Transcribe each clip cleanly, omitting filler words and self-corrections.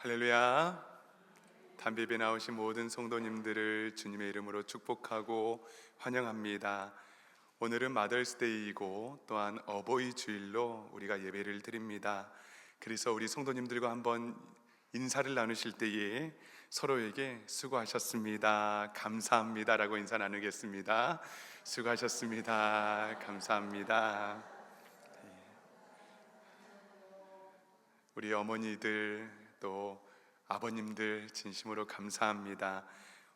할렐루야. 담비에 나오신 모든 성도님들을 주님의 이름으로 축복하고 환영합니다. 오늘은 마더스데이이고 또한 어버이 주일로 우리가 예배를 드립니다. 그래서 우리 성도님들과 한번 인사를 나누실 때에 서로에게 수고하셨습니다, 감사합니다라고 인사 나누겠습니다. 수고하셨습니다, 감사합니다. 우리 어머니들 또 아버님들 진심으로 감사합니다.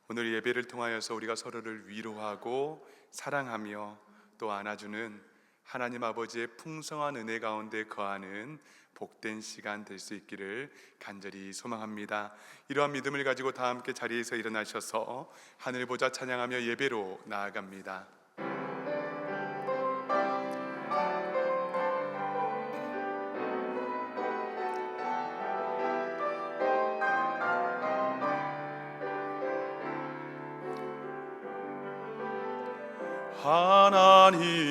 오늘 예배를 통하여서 우리가 서로를 위로하고 사랑하며 또 안아주는 하나님 아버지의 풍성한 은혜 가운데 거하는 복된 시간 될 수 있기를 간절히 소망합니다. 이러한 믿음을 가지고 다 함께 자리에서 일어나셔서 하늘 보자 찬양하며 예배로 나아갑니다.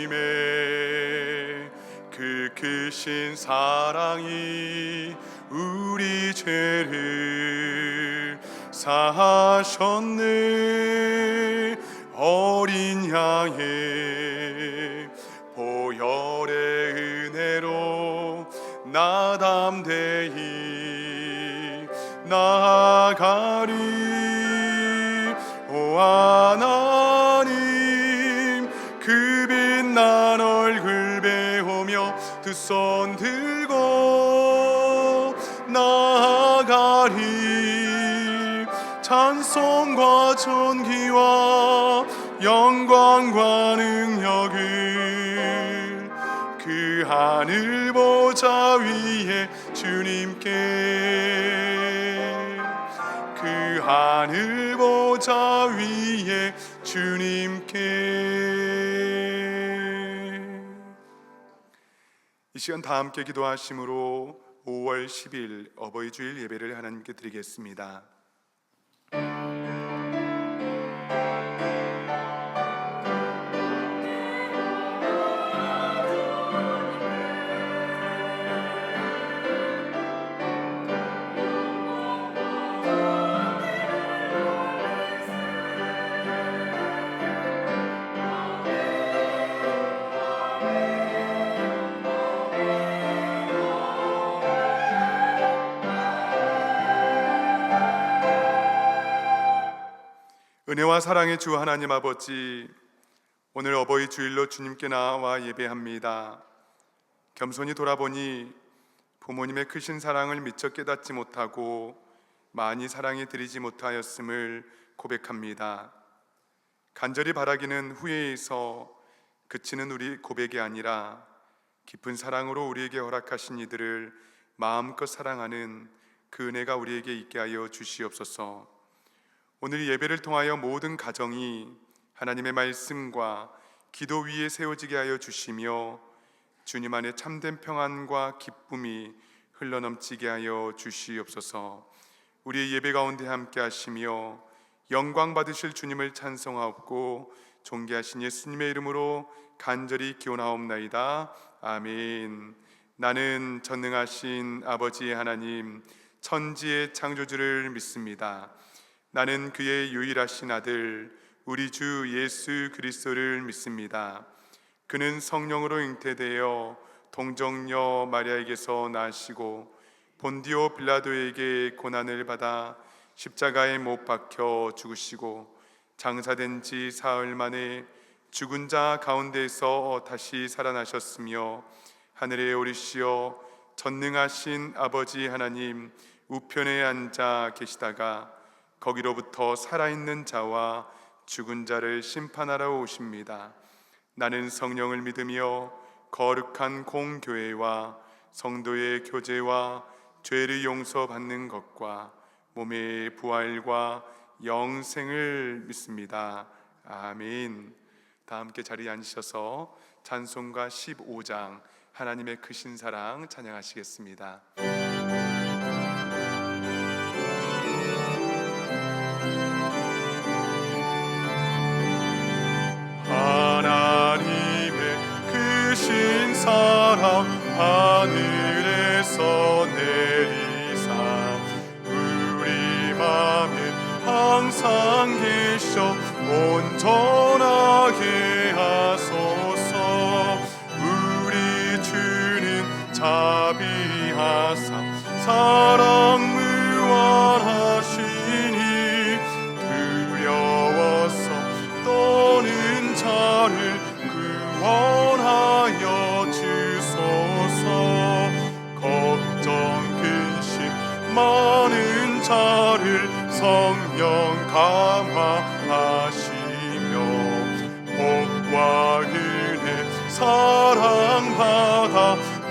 하나님의 그 크신 사랑이 우리 죄를 사하셨네. 어린 양의 보혈의 은혜로 나 담대히 나아가리. 오 하나님, 그 빛난 얼굴 배우며 두 손 들고 나아가리. 찬송과 존귀와 영광과 능력을 그 하늘 보좌 위에 주님께, 그 하늘 보좌 위에 주님께. 이 시간 다 함께 기도하심으로 5월 10일 어버이 주일 예배를 하나님께 드리겠습니다. 은혜와 사랑의 주 하나님 아버지, 오늘 어버이 주일로 주님께 나와 예배합니다. 겸손히 돌아보니 부모님의 크신 사랑을 미처 깨닫지 못하고 많이 사랑해 드리지 못하였음을 고백합니다. 간절히 바라기는 후회에서 그치는 우리 고백이 아니라 깊은 사랑으로 우리에게 허락하신 이들을 마음껏 사랑하는 그 은혜가 우리에게 있게 하여 주시옵소서. 오늘 예배를 통하여 모든 가정이 하나님의 말씀과 기도 위에 세워지게 하여 주시며 주님 안에 참된 평안과 기쁨이 흘러넘치게 하여 주시옵소서. 우리의 예배 가운데 함께 하시며 영광 받으실 주님을 찬송하옵고 존귀하신 예수님의 이름으로 간절히 기원하옵나이다. 아멘. 나는 전능하신 아버지 하나님, 천지의 창조주를 믿습니다. 나는 그의 유일하신 아들 우리 주 예수 그리스도를 믿습니다. 그는 성령으로 잉태되어 동정녀 마리아에게서 나시고 본디오 빌라도에게 고난을 받아 십자가에 못 박혀 죽으시고 장사된 지 사흘 만에 죽은 자 가운데서 다시 살아나셨으며 하늘에 오르시어 전능하신 아버지 하나님 우편에 앉아 계시다가 거기로부터 살아있는 자와 죽은 자를 심판하러 오십니다. 나는 성령을 믿으며 거룩한 공교회와 성도의 교제와 죄를 용서받는 것과 몸의 부활과 영생을 믿습니다. 아멘. 다 함께 자리에 앉으셔서 찬송가 15장 하나님의 크신 사랑 찬양하시겠습니다. 크신 사랑 하늘에서 내리사 주셔 온전하게 하소서. 우리 주는 자비하사 사랑 무한하시니 두려워서 떠는 자를 구원하여 주소서. 걱정 근심 많은 자를 성령 감화하시며 복과 은혜 사랑받아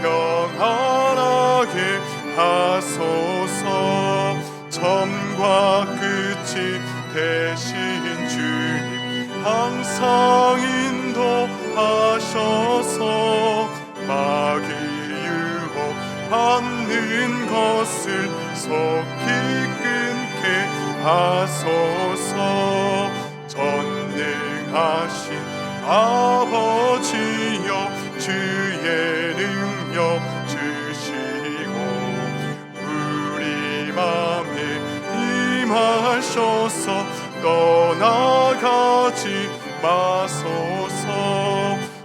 평안하게 하소서. 처음과 끝이 되신 주님 항상 인도하셔서 마귀 유혹 받는 것을 속히 끊게 하소서. 전능하신 아버지여 주의 능력 주시고 우리 맘에 임하셔서 떠나가지 마소서.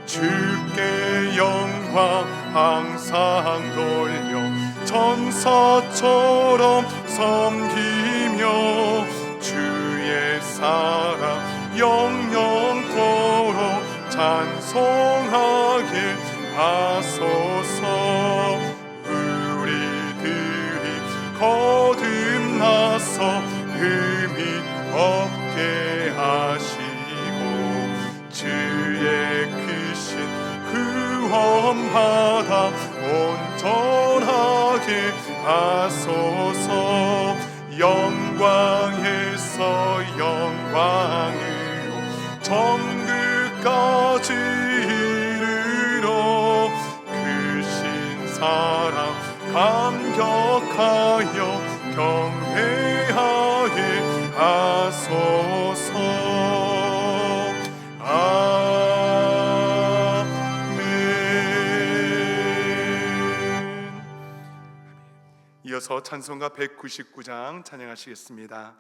주께 영광 항상 돌려 천사처럼 섬기며 주의 사랑 영영토록 찬송하게 하소서. 우리들이 거듭나서 흠이 없게 하시고 주의 크신 구원받아 온전하게 하소서. 영광에서 영광으로 천국까지 이르러 크신 사랑 감격하여 경배하게 하소서. 이어서 찬송가 199장 찬양하시겠습니다.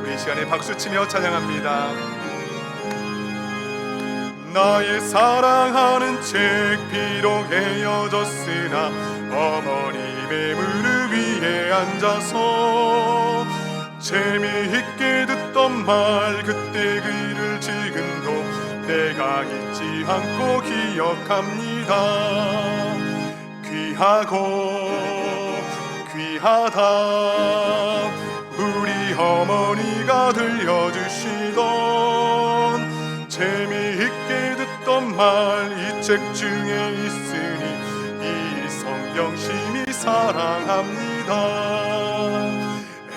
우리 이 시간에 박수치며 찬양합니다. 나의 사랑하는 책 비록 헤어졌으나 어머님의 무릎 위에 앉아서 재미있게 듣던 말 그때 그 일을 지금도 내가 잊지 않고 기억합니다. 귀하고 귀하다 우리 어머니가 들려주시던 재미있게 듣던 말 이 책 중에 있으니 이 성경 심히 사랑합니다.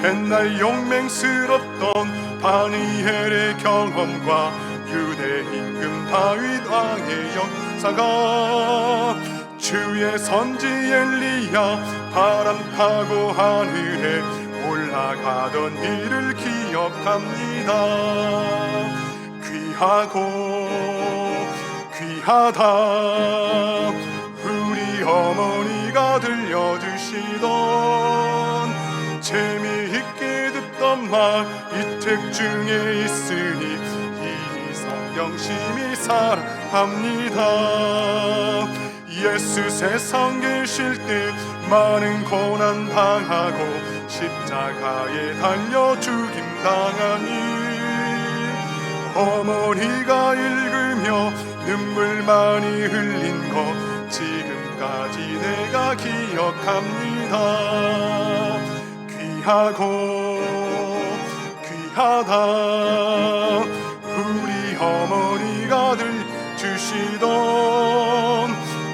옛날 용맹스럽던 다니엘의 경험과 유대 임금 다윗 왕의 역사가 주의 선지 엘리야 바람 타고 하늘에 올라가던 일을 기억합니다. 귀하고 귀하다 우리 어머니가 들려주시던 재미있게 듣던 말 이 책 중에 있으니 영심히 사랑합니다. 예수 세상 계실 때 많은 고난 당하고 십자가에 달려 죽임 당하니 어머니가 읽으며 눈물 많이 흘린 거 지금까지 내가 기억합니다. 귀하고 귀하다 우리 어머니가 들주시던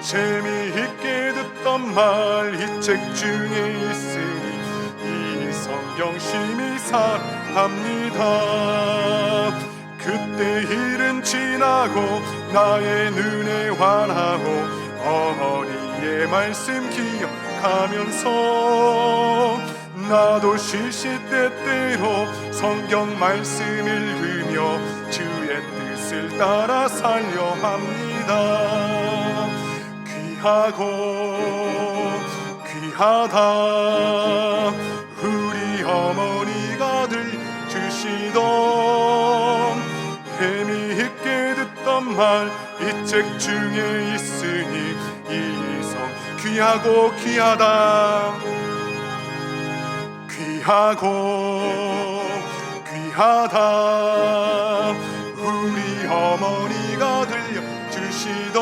재미있게 듣던 말 이 책 중에 있으니 이 성경 심히 사랑합니다. 그때 일은 지나고 나의 눈에 환하고 어머니의 말씀 기억하면서 나도 시시때때로 성경 말씀 읽으며 주의 뜻을 따라 살려 합니다. 귀하고 귀하다 주시던 재미있게 듣던 말 이 책 중에 있으니 이 성 귀하고 귀하다 귀하고 귀하다 우리 어머니가 들려주시던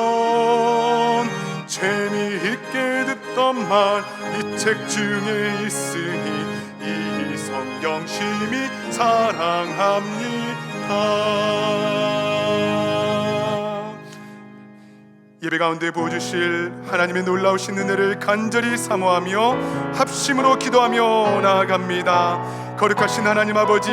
재미있게 듣던 말 이 책 중에 있으니 이 성경 심히 사랑합니다. 예배 가운데 부어주실 하나님의 놀라우신 은혜를 간절히 사모하며 합심으로 기도하며 나아갑니다. 거룩하신 하나님 아버지,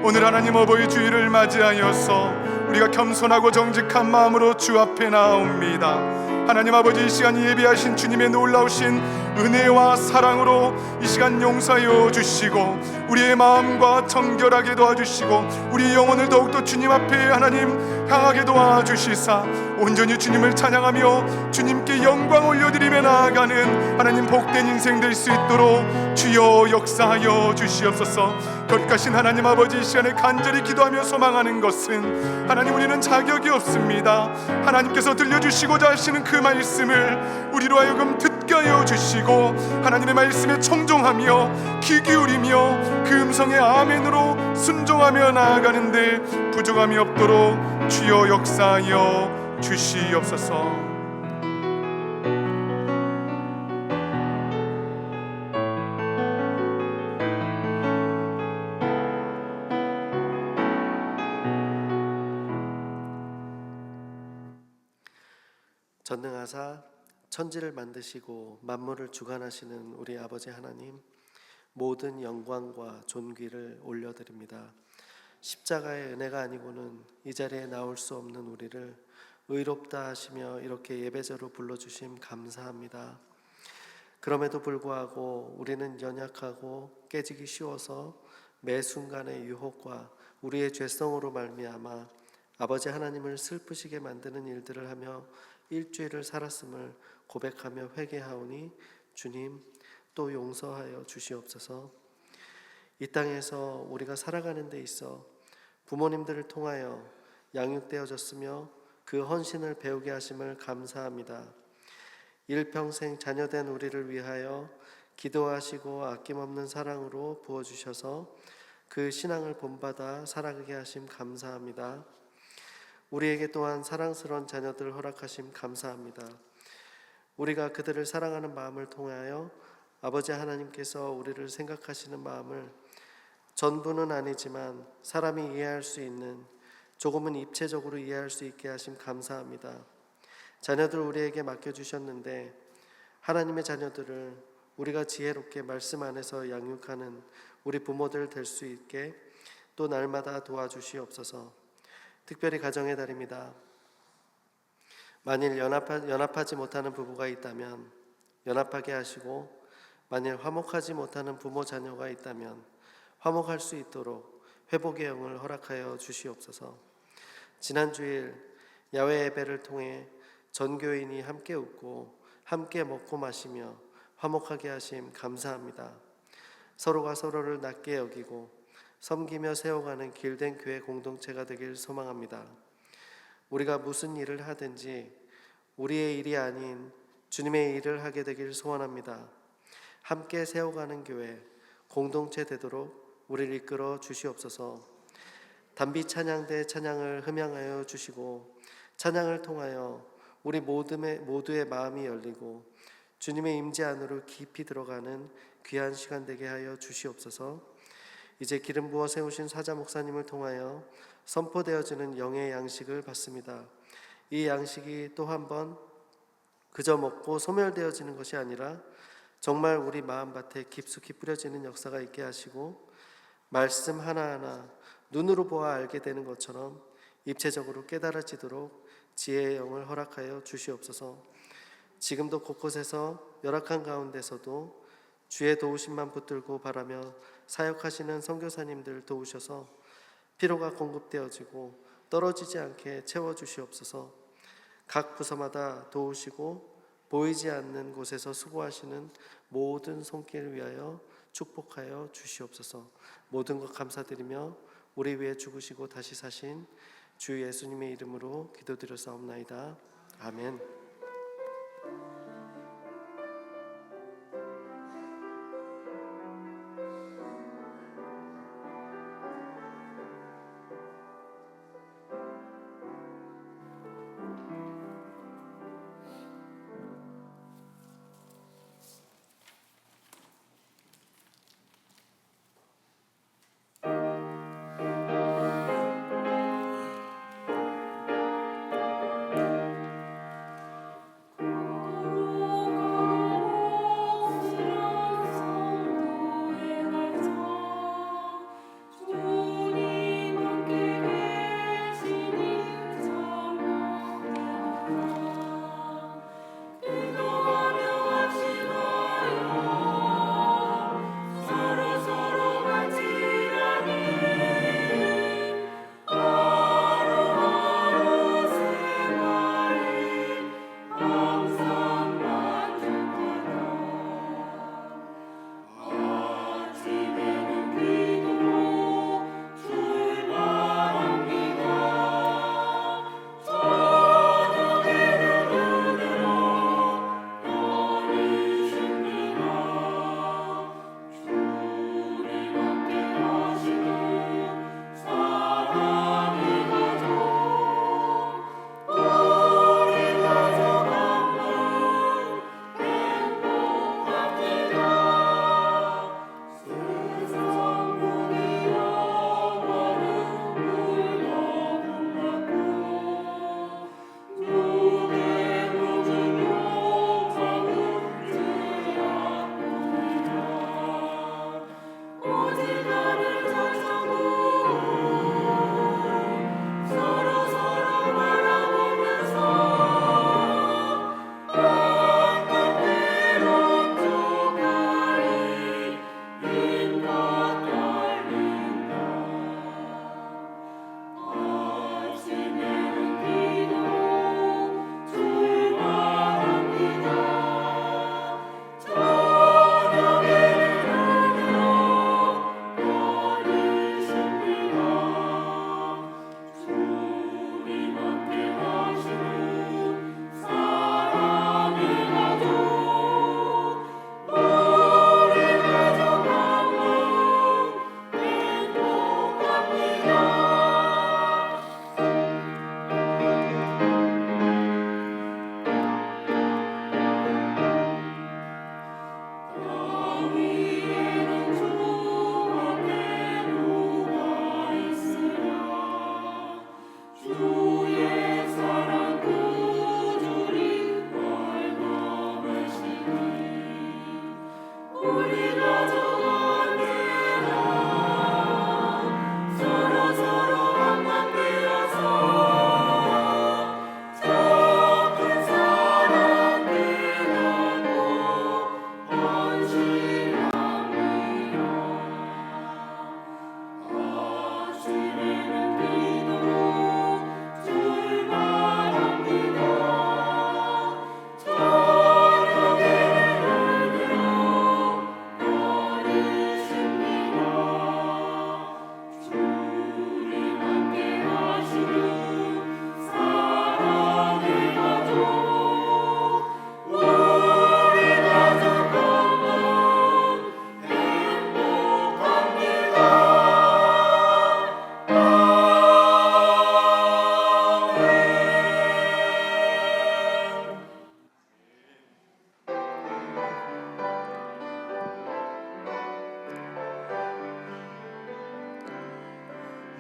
오늘 하나님 어버이 주일을 맞이하여서 우리가 겸손하고 정직한 마음으로 주 앞에 나옵니다. 하나님 아버지, 이 시간 예배하신 주님의 놀라우신 은혜와 사랑으로 이 시간 용서하여 주시고 우리의 마음과 정결하게 도와주시고 우리 영혼을 더욱더 주님 앞에 하나님 향하게 도와주시사 온전히 주님을 찬양하며 주님께 영광 올려드리며 나아가는 하나님 복된 인생 될 수 있도록 주여 역사하여 주시옵소서. 거룩하신 하나님 아버지, 이 시간에 간절히 기도하며 소망하는 것은 하나님, 우리는 자격이 없습니다. 하나님께서 들려주시고자 하시는 그 말씀을 우리로 하여금 듣게 하여 주시고 하나님의 말씀에 청종하며 귀 기울이며 그 음성의 아멘으로 순종하며 나아가는데 부족함이 없도록 주여 역사하여 주시옵소서. 전능하사 천지를 만드시고 만물을 주관하시는 우리 아버지 하나님, 모든 영광과 존귀를 올려드립니다. 십자가의 은혜가 아니고는 이 자리에 나올 수 없는 우리를 의롭다 하시며 이렇게 예배자로 불러주심 감사합니다. 그럼에도 불구하고 우리는 연약하고 깨지기 쉬워서 매 순간의 유혹과 우리의 죄성으로 말미암아 아버지 하나님을 슬프시게 만드는 일들을 하며 일주일을 살았음을 고백하며 회개하오니 주님 또 용서하여 주시옵소서. 이 땅에서 우리가 살아가는 데 있어 부모님들을 통하여 양육되어졌으며 그 헌신을 배우게 하심을 감사합니다. 일평생 자녀된 우리를 위하여 기도하시고 아낌없는 사랑으로 부어주셔서 그 신앙을 본받아 살아가게 하심 감사합니다. 우리에게 또한 사랑스러운 자녀들을 허락하심 감사합니다. 우리가 그들을 사랑하는 마음을 통하여 아버지 하나님께서 우리를 생각하시는 마음을 전부는 아니지만 사람이 이해할 수 있는, 조금은 입체적으로 이해할 수 있게 하심 감사합니다. 자녀들 우리에게 맡겨주셨는데 하나님의 자녀들을 우리가 지혜롭게 말씀 안에서 양육하는 우리 부모들 될 수 있게 또 날마다 도와주시옵소서. 특별히 가정의 달입니다. 만일 연합하지 못하는 부부가 있다면 연합하게 하시고, 만일 화목하지 못하는 부모 자녀가 있다면 화목할 수 있도록 회복의 영을 허락하여 주시옵소서. 지난 주일 야외 예배를 통해 전교인이 함께 웃고 함께 먹고 마시며 화목하게 하심 감사합니다. 서로가 서로를 낮게 여기고 섬기며 세워가는 길된 교회 공동체가 되길 소망합니다. 우리가 무슨 일을 하든지 우리의 일이 아닌 주님의 일을 하게 되길 소원합니다. 함께 세워가는 교회 공동체 되도록 우리를 이끌어 주시옵소서. 단비 찬양대 찬양을 흠양하여 주시고 찬양을 통하여 우리 모두의 마음이 열리고 주님의 임재 안으로 깊이 들어가는 귀한 시간 되게 하여 주시옵소서. 이제 기름 부어 세우신 사자 목사님을 통하여 선포되어지는 영의 양식을 받습니다. 이 양식이 또 한 번 그저 먹고 소멸되어지는 것이 아니라 정말 우리 마음밭에 깊숙이 뿌려지는 역사가 있게 하시고 말씀 하나하나 눈으로 보아 알게 되는 것처럼 입체적으로 깨달아지도록 지혜의 영을 허락하여 주시옵소서. 지금도 곳곳에서 열악한 가운데서도 주의 도우심만 붙들고 바라며 사역하시는 선교사님들 도우셔서 피로가 공급되어지고 떨어지지 않게 채워주시옵소서. 각 부서마다 도우시고 보이지 않는 곳에서 수고하시는 모든 손길을 위하여 축복하여 주시옵소서. 모든 것 감사드리며 우리 위해 죽으시고 다시 사신 주 예수님의 이름으로 기도드렸사옵나이다. 아멘.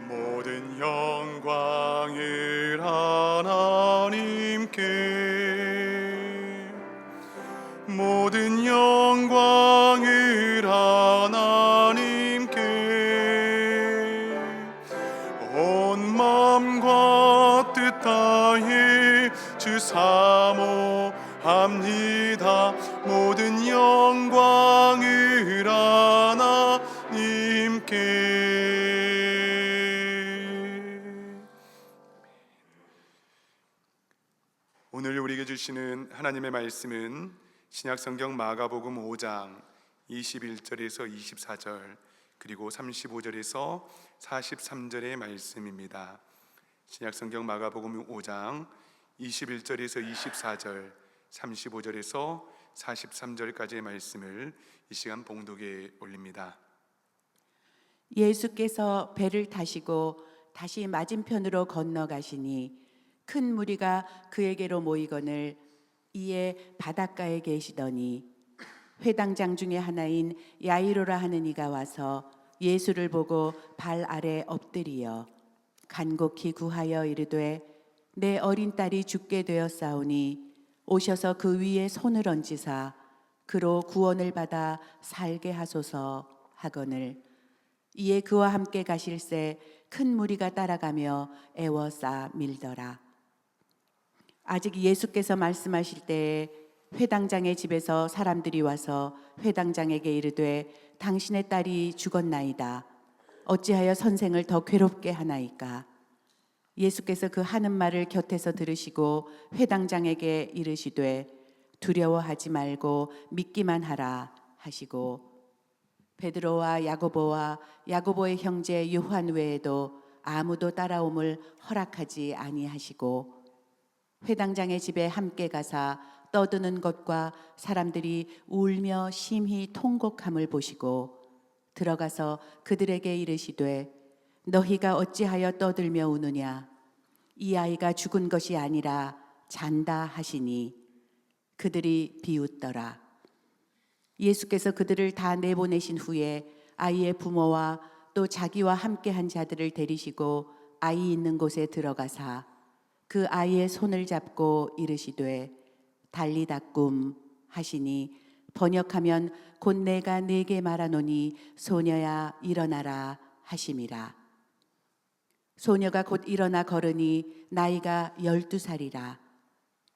모든 영광을 하나님께, 모든 영광을 하나님께, 온 마음과 뜻 다해 주 사모합니다. 모든 영광을 하나님께. 오늘 우리에게 주시는 하나님의 말씀은 신약성경 마가복음 5장 21절에서 24절, 그리고 35절에서 43절의 말씀입니다. 신약성경 마가복음 5장 21절에서 24절, 35절에서 43절까지의 말씀을 이 시간 봉독에 올립니다. 예수께서 배를 타시고 다시 맞은편으로 건너가시니 큰 무리가 그에게로 모이거늘 이에 바닷가에 계시더니 회당장 중에 하나인 야이로라 하는 이가 와서 예수를 보고 발 아래 엎드리어 간곡히 구하여 이르되 내 어린 딸이 죽게 되었사오니 오셔서 그 위에 손을 얹으사 그로 구원을 받아 살게 하소서 하거늘 이에 그와 함께 가실새 큰 무리가 따라가며 애워싸 밀더라. 아직 예수께서 말씀하실 때에 회당장의 집에서 사람들이 와서 회당장에게 이르되 당신의 딸이 죽었나이다. 어찌하여 선생을 더 괴롭게 하나이까? 예수께서 그 하는 말을 곁에서 들으시고 회당장에게 이르시되 두려워하지 말고 믿기만 하라 하시고 베드로와 야고보와 야고보의 형제 요한 외에도 아무도 따라옴을 허락하지 아니하시고 회당장의 집에 함께 가사 떠드는 것과 사람들이 울며 심히 통곡함을 보시고 들어가서 그들에게 이르시되 너희가 어찌하여 떠들며 우느냐 이 아이가 죽은 것이 아니라 잔다 하시니 그들이 비웃더라. 예수께서 그들을 다 내보내신 후에 아이의 부모와 또 자기와 함께한 자들을 데리시고 아이 있는 곳에 들어가사 그 아이의 손을 잡고 이르시되 달리다꿈 하시니 번역하면 곧 내가 네게 말하노니 소녀야 일어나라 하심이라. 소녀가 곧 일어나 걸으니 나이가 12살이라.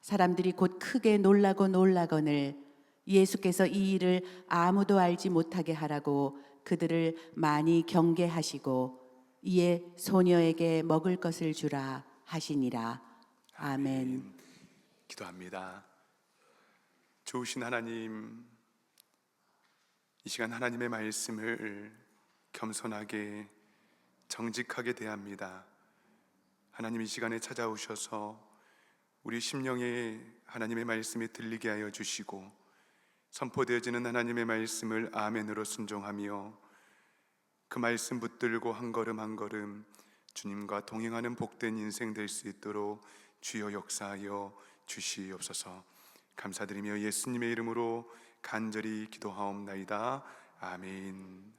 사람들이 곧 크게 놀라고 놀라거늘 예수께서 이 일을 아무도 알지 못하게 하라고 그들을 많이 경계하시고 이에 소녀에게 먹을 것을 주라 하시니라. 아멘. 기도합니다. 좋으신 하나님, 이 시간 하나님의 말씀을 겸손하게 정직하게 대합니다. 하나님, 이 시간에 찾아오셔서 우리 심령에 하나님의 말씀이 들리게 하여 주시고 선포되어지는 하나님의 말씀을 아멘으로 순종하며 그 말씀 붙들고 한 걸음 한 걸음 주님과 동행하는 복된 인생 될 수 있도록 주여 역사하여 주시옵소서. 감사드리며 예수님의 이름으로 간절히 기도하옵나이다. 아멘.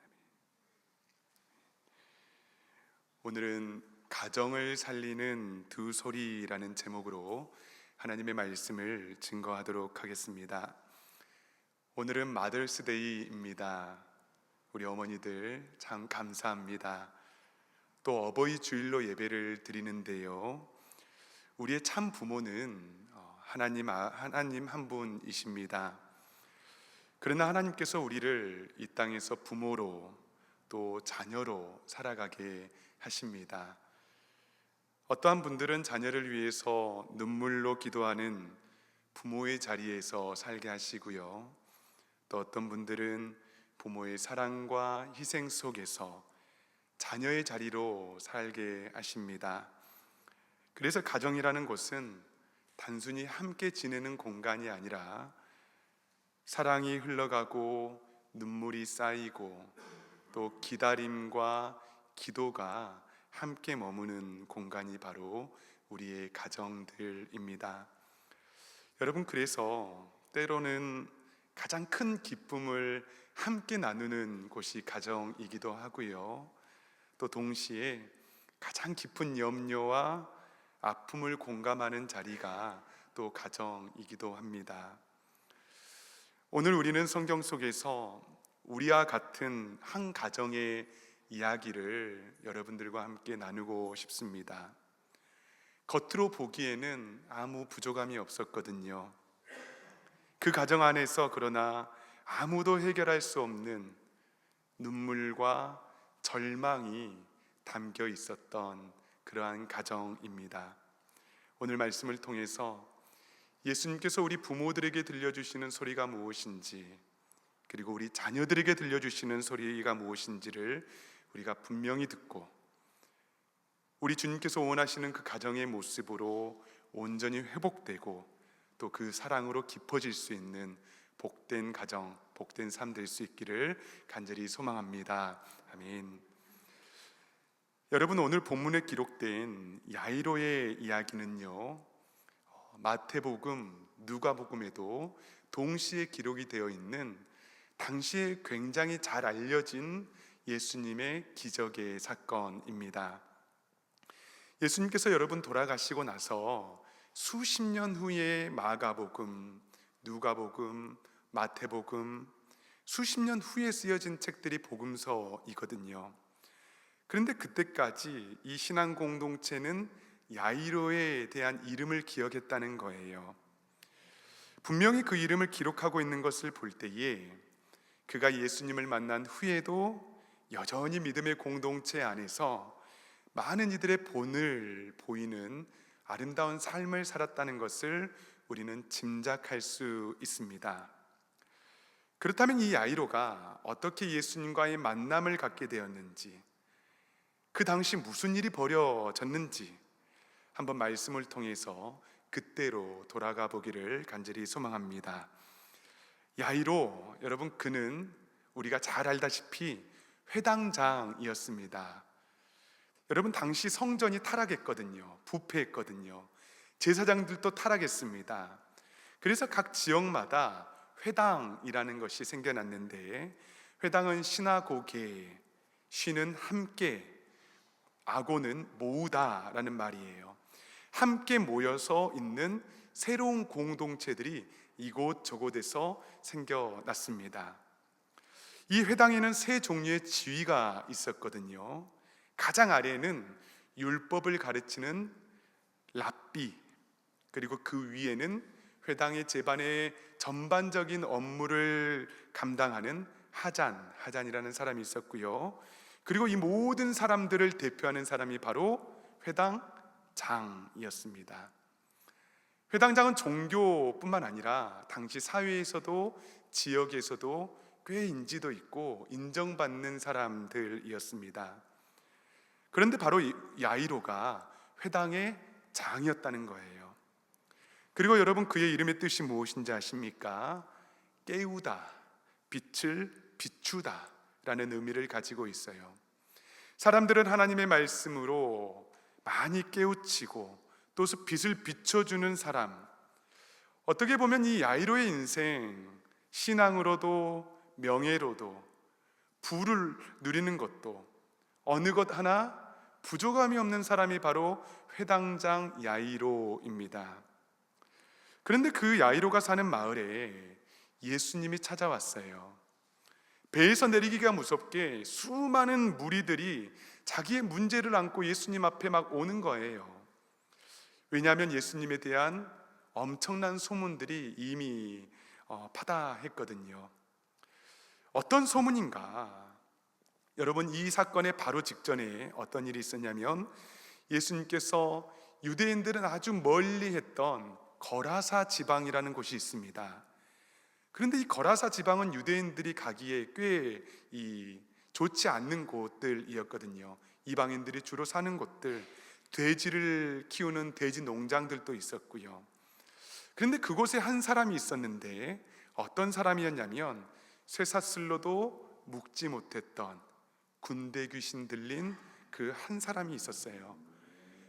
오늘은 가정을 살리는 두 소리라는 제목으로 하나님의 말씀을 증거하도록 하겠습니다. 오늘은 마더스데이입니다. 우리 어머니들 참 감사합니다. 또 어버이 주일로 예배를 드리는데요, 우리의 참 부모는 하나님 한 분이십니다. 그러나 하나님께서 우리를 이 땅에서 부모로 또 자녀로 살아가게 하십니다. 어떠한 분들은 자녀를 위해서 눈물로 기도하는 부모의 자리에서 살게 하시고요, 또 어떤 분들은 부모의 사랑과 희생 속에서 자녀의 자리로 살게 하십니다. 그래서 가정이라는 곳은 단순히 함께 지내는 공간이 아니라 사랑이 흘러가고 눈물이 쌓이고 또 기다림과 기도가 함께 머무는 공간이 바로 우리의 가정들입니다. 여러분, 그래서 때로는 가장 큰 기쁨을 함께 나누는 곳이 가정이기도 하고요, 또 동시에 가장 깊은 염려와 아픔을 공감하는 자리가 또 가정이기도 합니다. 오늘 우리는 성경 속에서 우리와 같은 한 가정의 이야기를 여러분들과 함께 나누고 싶습니다. 겉으로 보기에는 아무 부족함이 없었거든요. 그 가정 안에서 그러나 아무도 해결할 수 없는 눈물과 절망이 담겨 있었던 그러한 가정입니다. 오늘 말씀을 통해서 예수님께서 우리 부모들에게 들려주시는 소리가 무엇인지, 그리고 우리 자녀들에게 들려주시는 소리가 무엇인지를 우리가 분명히 듣고 우리 주님께서 원하시는 그 가정의 모습으로 온전히 회복되고 또 그 사랑으로 깊어질 수 있는 복된 가정, 복된 삶 될 수 있기를 간절히 소망합니다. 아멘. 여러분, 오늘 본문에 기록된 야이로의 이야기는요, 마태복음, 누가복음에도 동시에 기록이 되어 있는 당시에 굉장히 잘 알려진 예수님의 기적의 사건입니다. 예수님께서 여러분 돌아가시고 나서 수십 년 후에 마가복음, 누가복음, 마태복음, 수십 년 후에 쓰여진 책들이 복음서이거든요. 그런데 그때까지 이 신앙 공동체는 야이로에 대한 이름을 기억했다는 거예요. 분명히 그 이름을 기록하고 있는 것을 볼 때에 그가 예수님을 만난 후에도 여전히 믿음의 공동체 안에서 많은 이들의 본을 보이는 아름다운 삶을 살았다는 것을 우리는 짐작할 수 있습니다. 그렇다면 이 야이로가 어떻게 예수님과의 만남을 갖게 되었는지, 그 당시 무슨 일이 벌어졌는지 한번 말씀을 통해서 그때로 돌아가 보기를 간절히 소망합니다. 야이로, 여러분, 그는 우리가 잘 알다시피 회당장이었습니다. 여러분, 당시 성전이 타락했거든요. 부패했거든요. 제사장들도 타락했습니다. 그래서 각 지역마다 회당이라는 것이 생겨났는데, 회당은 시나고게, 쉬는 함께, 아고는 모으다라는 말이에요. 함께 모여서 있는 새로운 공동체들이 이곳저곳에서 생겨났습니다. 이 회당에는 세 종류의 지위가 있었거든요. 가장 아래에는 율법을 가르치는 랍비, 그리고 그 위에는 회당의 제반의 전반적인 업무를 감당하는 하잔이라는 사람이 있었고요. 그리고 이 모든 사람들을 대표하는 사람이 바로 회당장이었습니다. 회당장은 종교뿐만 아니라 당시 사회에서도 지역에서도 꽤 인지도 있고 인정받는 사람들이었습니다. 그런데 바로 야이로가 회당의 장이었다는 거예요. 그리고 여러분, 그의 이름의 뜻이 무엇인지 아십니까? 깨우다, 빛을 비추다 라는 의미를 가지고 있어요. 사람들은 하나님의 말씀으로 많이 깨우치고 또 빛을 비춰주는 사람, 어떻게 보면 이 야이로의 인생, 신앙으로도 명예로도 부를 누리는 것도 어느 것 하나 부족함이 없는 사람이 바로 회당장 야이로입니다. 그런데 그 야이로가 사는 마을에 예수님이 찾아왔어요. 배에서 내리기가 무섭게 수많은 무리들이 자기의 문제를 안고 예수님 앞에 막 오는 거예요. 왜냐하면 예수님에 대한 엄청난 소문들이 이미 파다했거든요. 어떤 소문인가? 여러분, 이 사건의 바로 직전에 어떤 일이 있었냐면, 예수님께서 유대인들은 아주 멀리 했던 거라사 지방이라는 곳이 있습니다. 그런데 이 거라사 지방은 유대인들이 가기에 꽤 좋지 않는 곳들이었거든요. 이방인들이 주로 사는 곳들, 돼지를 키우는 돼지 농장들도 있었고요. 그런데 그곳에 한 사람이 있었는데, 어떤 사람이었냐면 쇠사슬로도 묶지 못했던 군대 귀신 들린 그 한 사람이 있었어요.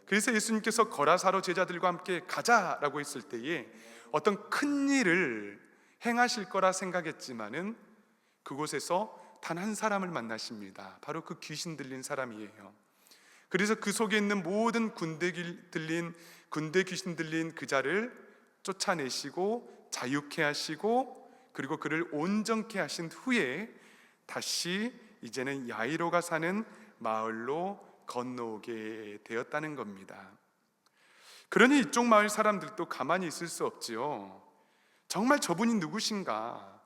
그래서 예수님께서 거라사로 제자들과 함께 가자라고 했을 때에 어떤 큰 일을 행하실 거라 생각했지만은 그곳에서 단 한 사람을 만나십니다. 바로 그 귀신 들린 사람이에요. 그래서 그 속에 있는 모든 군대 귀신 들린 그 자를 쫓아내시고 자유케 하시고, 그리고 그를 온전케 하신 후에 다시 이제는 야이로가 사는 마을로 건너오게 되었다는 겁니다. 그러니 이쪽 마을 사람들도 가만히 있을 수 없지요. 정말 저분이 누구신가?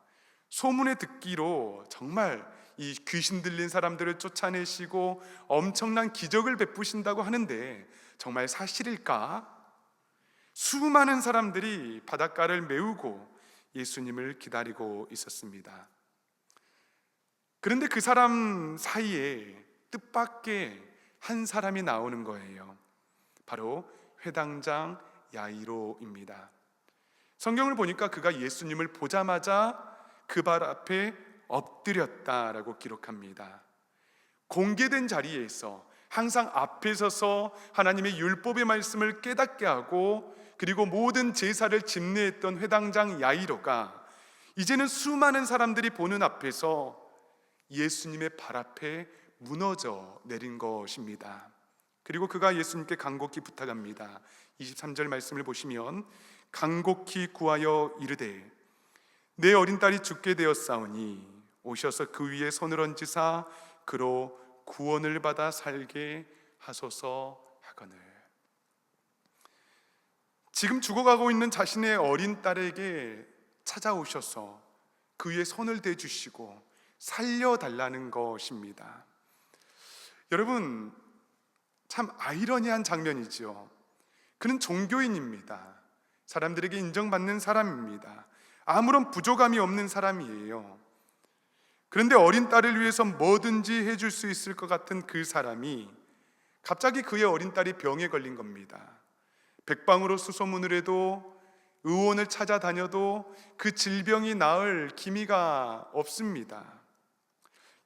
소문에 듣기로 정말 이 귀신 들린 사람들을 쫓아내시고 엄청난 기적을 베푸신다고 하는데 정말 사실일까? 수많은 사람들이 바닷가를 메우고 예수님을 기다리고 있었습니다. 그런데 그 사람 사이에 뜻밖의 한 사람이 나오는 거예요. 바로 회당장 야이로입니다. 성경을 보니까 그가 예수님을 보자마자 그 발 앞에 엎드렸다라고 기록합니다. 공개된 자리에서 항상 앞에 서서 하나님의 율법의 말씀을 깨닫게 하고 그리고 모든 제사를 집례했던 회당장 야이로가 이제는 수많은 사람들이 보는 앞에서 예수님의 발 앞에 무너져 내린 것입니다. 그리고 그가 예수님께 간곡히 부탁합니다. 23절 말씀을 보시면 간곡히 구하여 이르되 내 어린 딸이 죽게 되었사오니 오셔서 그 위에 손을 얹으사 그로 구원을 받아 살게 하소서 하거늘. 지금 죽어가고 있는 자신의 어린 딸에게 찾아오셔서 그 위에 손을 대주시고 살려달라는 것입니다. 여러분, 참 아이러니한 장면이죠. 그는 종교인입니다. 사람들에게 인정받는 사람입니다. 아무런 부족함이 없는 사람이에요. 그런데 어린 딸을 위해서 뭐든지 해줄 수 있을 것 같은 그 사람이 갑자기 그의 어린 딸이 병에 걸린 겁니다. 백방으로 수소문을 해도 의원을 찾아다녀도 그 질병이 나을 기미가 없습니다.